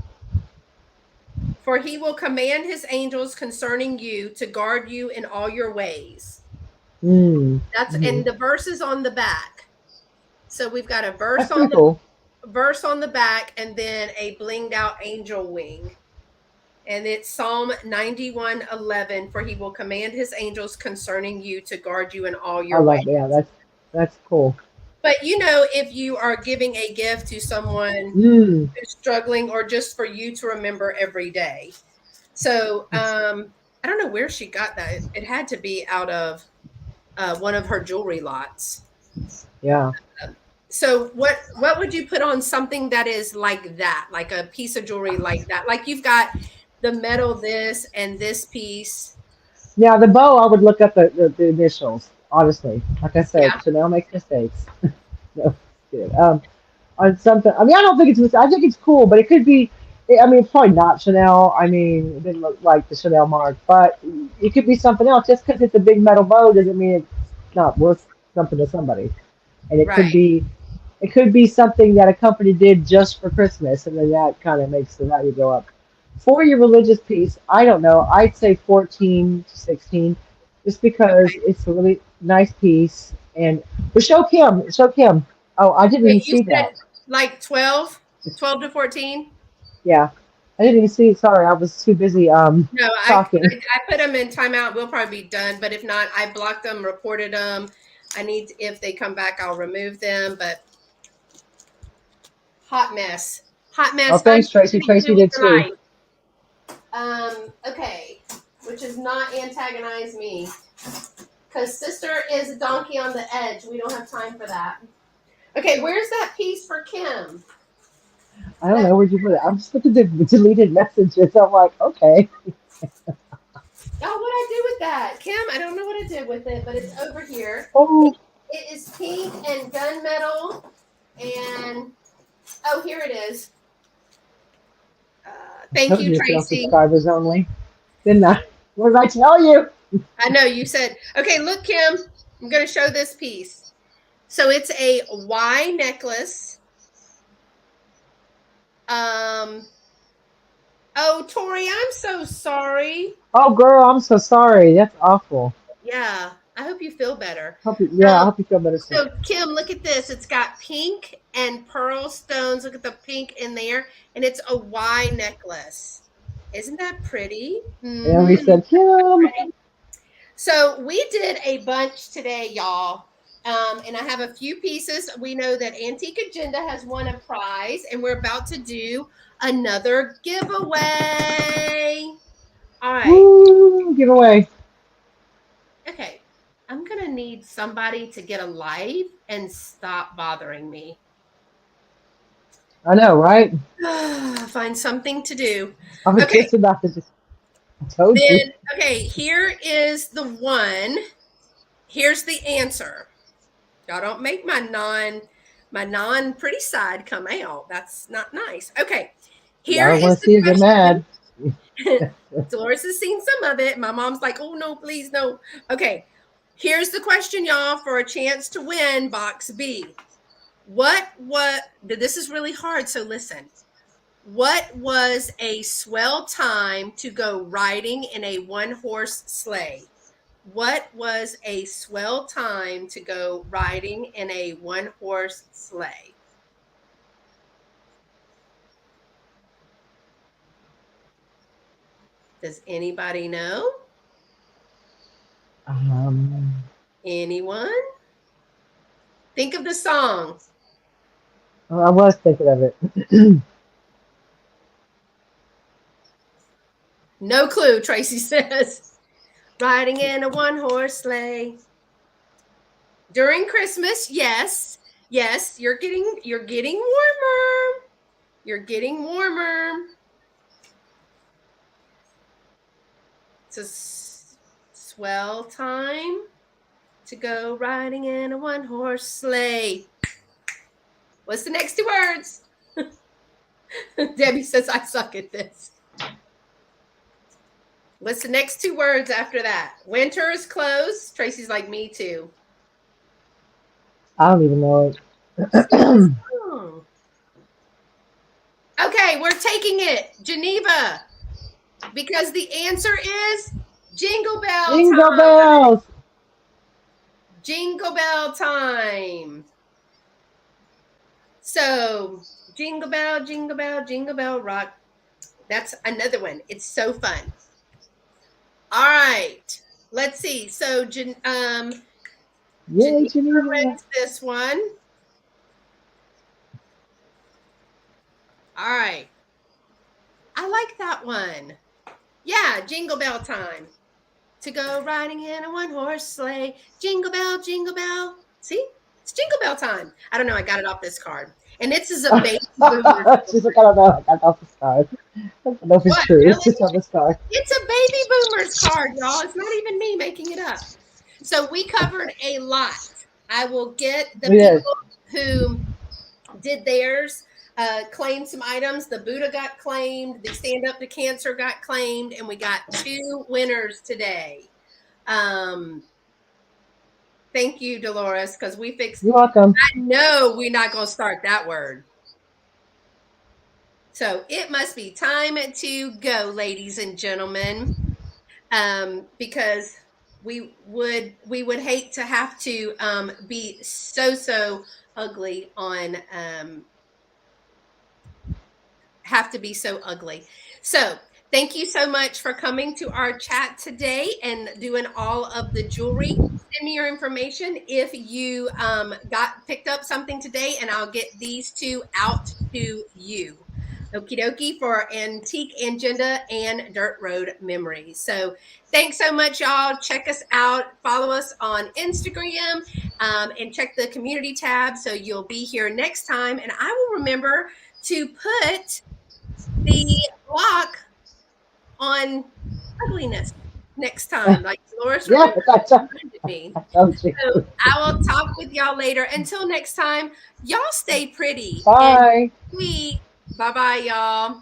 For he will command his angels concerning you to guard you in all your ways. That's Mm-hmm. and the verse is on the back. So we've got a That's pretty cool. verse on the back and then a blinged out angel wing. And it's Psalm 91:11. For he will command his angels concerning you to guard you in all I your ways. love. Yeah, that's cool. But you know, if you are giving a gift to someone Mm. who's struggling or just for you to remember every day. So I don't know where she got that. It had to be out of one of her jewelry lots. Yeah. So what would you put on something that is like that, like a piece of jewelry like that? Like you've got the metal this and this piece. Now the bow, I would look up the initials. Honestly, like I said, Yeah, Chanel makes mistakes. No, good. On something. I mean, I don't think it's. I think it's cool, but it could be. I mean, it's probably not Chanel. I mean, it didn't look like the Chanel mark, but it could be something else. Just because it's a big metal bow doesn't mean it's not worth something to somebody. And it could right. be. It could be something that a company did just for Christmas, and then that kind of makes the value go up. For your religious piece, I don't know. I'd say 14 to 16, just because Okay. it's a really nice piece. And but show Kim, show Kim. Oh, I didn't Wait, even you see said that. like 12, 12 to 14? Yeah, I didn't even see it. Sorry, I was too busy No, talking. I put them in timeout. We'll probably be done, but if not, I blocked them, reported them. I need if they come back, I'll remove them. But hot mess, hot Oh, mess. thanks, Tracy. What do Tracy with did your too. life? Okay, which is not antagonize me because sister is a donkey on the edge. We don't have time for that. Okay, where's that piece for Kim? I don't That know where'd you put it. I'm just looking at the deleted messages. I'm like, okay. oh, what I do with that, Kim? I don't know what I did with it, but it's over here. Oh, It is pink and gunmetal, and oh, here it is. I Thank told you, you it's on Tracy. subscribers only. Didn't I? What did I tell you? I know you said, okay, look, Kim, I'm going to show this piece. So it's a Y necklace. Um, oh, Tori, I'm so sorry. Oh, girl, I'm so sorry. That's awful. Yeah, I hope you feel better. Yeah, I Um, hope you feel better soon. so Kim, look at this. It's got pink and pearl stones. Look at the pink in there, and it's a Y necklace. Isn't that pretty? And we said, Kim. So we did a bunch today, y'all. And I have a few pieces. We know that Antique Agenda has won a prize, and we're about to do another giveaway. All right. Woo, giveaway. Okay. I'm gonna need somebody to get a life and stop bothering me. I know, right? Find something to do. I was Okay, just about to just. I told you. then, okay, here is the one. Here's the answer. Y'all don't make my non pretty side come out. That's not nice. Okay, Yeah, I here don't want is to the see her get mad. question. Dolores has seen some of it. My mom's like, oh no, please no. Okay, here's the question, y'all, for a chance to win box B. What this is really hard, so listen. What was a swell time to go riding in a one-horse sleigh? What was a swell time to go riding in a one-horse sleigh? Does anybody know? Um, Anyone? Think of the song. I was thinking of it. No clue, Tracy says. Riding in a one-horse sleigh. During Christmas, yes. Yes, you're getting warmer. You're getting warmer. It's a swell time to go riding in a one-horse sleigh. What's the next two words? Debbie says I suck at this. What's the next two words after that? Winter is close. Tracy's like me too. I don't even know it. Sing the song. Okay, we're taking it, Geneva, because the answer is Jingle Bell Jingle Time. bells. Jingle Bell Time. So, Jingle Bell, Jingle Bell Rock. That's another one. It's so fun. All right. Let's see. So, Yay, Geneva Geneva. wins this one. All right. I like that one. Yeah, Jingle Bell Time. To go riding in a one-horse sleigh. Jingle bell, jingle bell. See? It's Jingle Bell Time. I don't know. I got it off this card. And this is a baby boomer She's like, story. I don't know. I got off this card. I don't know if it's What, true. It's really? just on this card. It's a baby boomers card, y'all. It's not even me making it up. So we covered a lot. I will get the Yes. people who did theirs, claimed some items. The Buddha got claimed, the Stand Up to Cancer got claimed, and we got two winners today. Um, thank you, Dolores, because we fixed. You're welcome. I know we're not going to start that word. So it must be time to go, ladies and gentlemen, because we would hate to have to be so ugly on have to be so ugly. So thank you so much for coming to our chat today and doing all of the jewelry. Send me your information if you got picked up something today, and I'll get these two out to you. Okie dokie for Antique Agenda and Dirt Road Memories. So thanks so much, y'all. Check us out. Follow us on Instagram and check the community tab so you'll be here next time. And I will remember to put the block on ugliness next time. Like Dolores Yeah, reminded me. I told you. So I will talk with y'all later. Until next time, y'all stay pretty and Bye. sweet. Bye bye, y'all.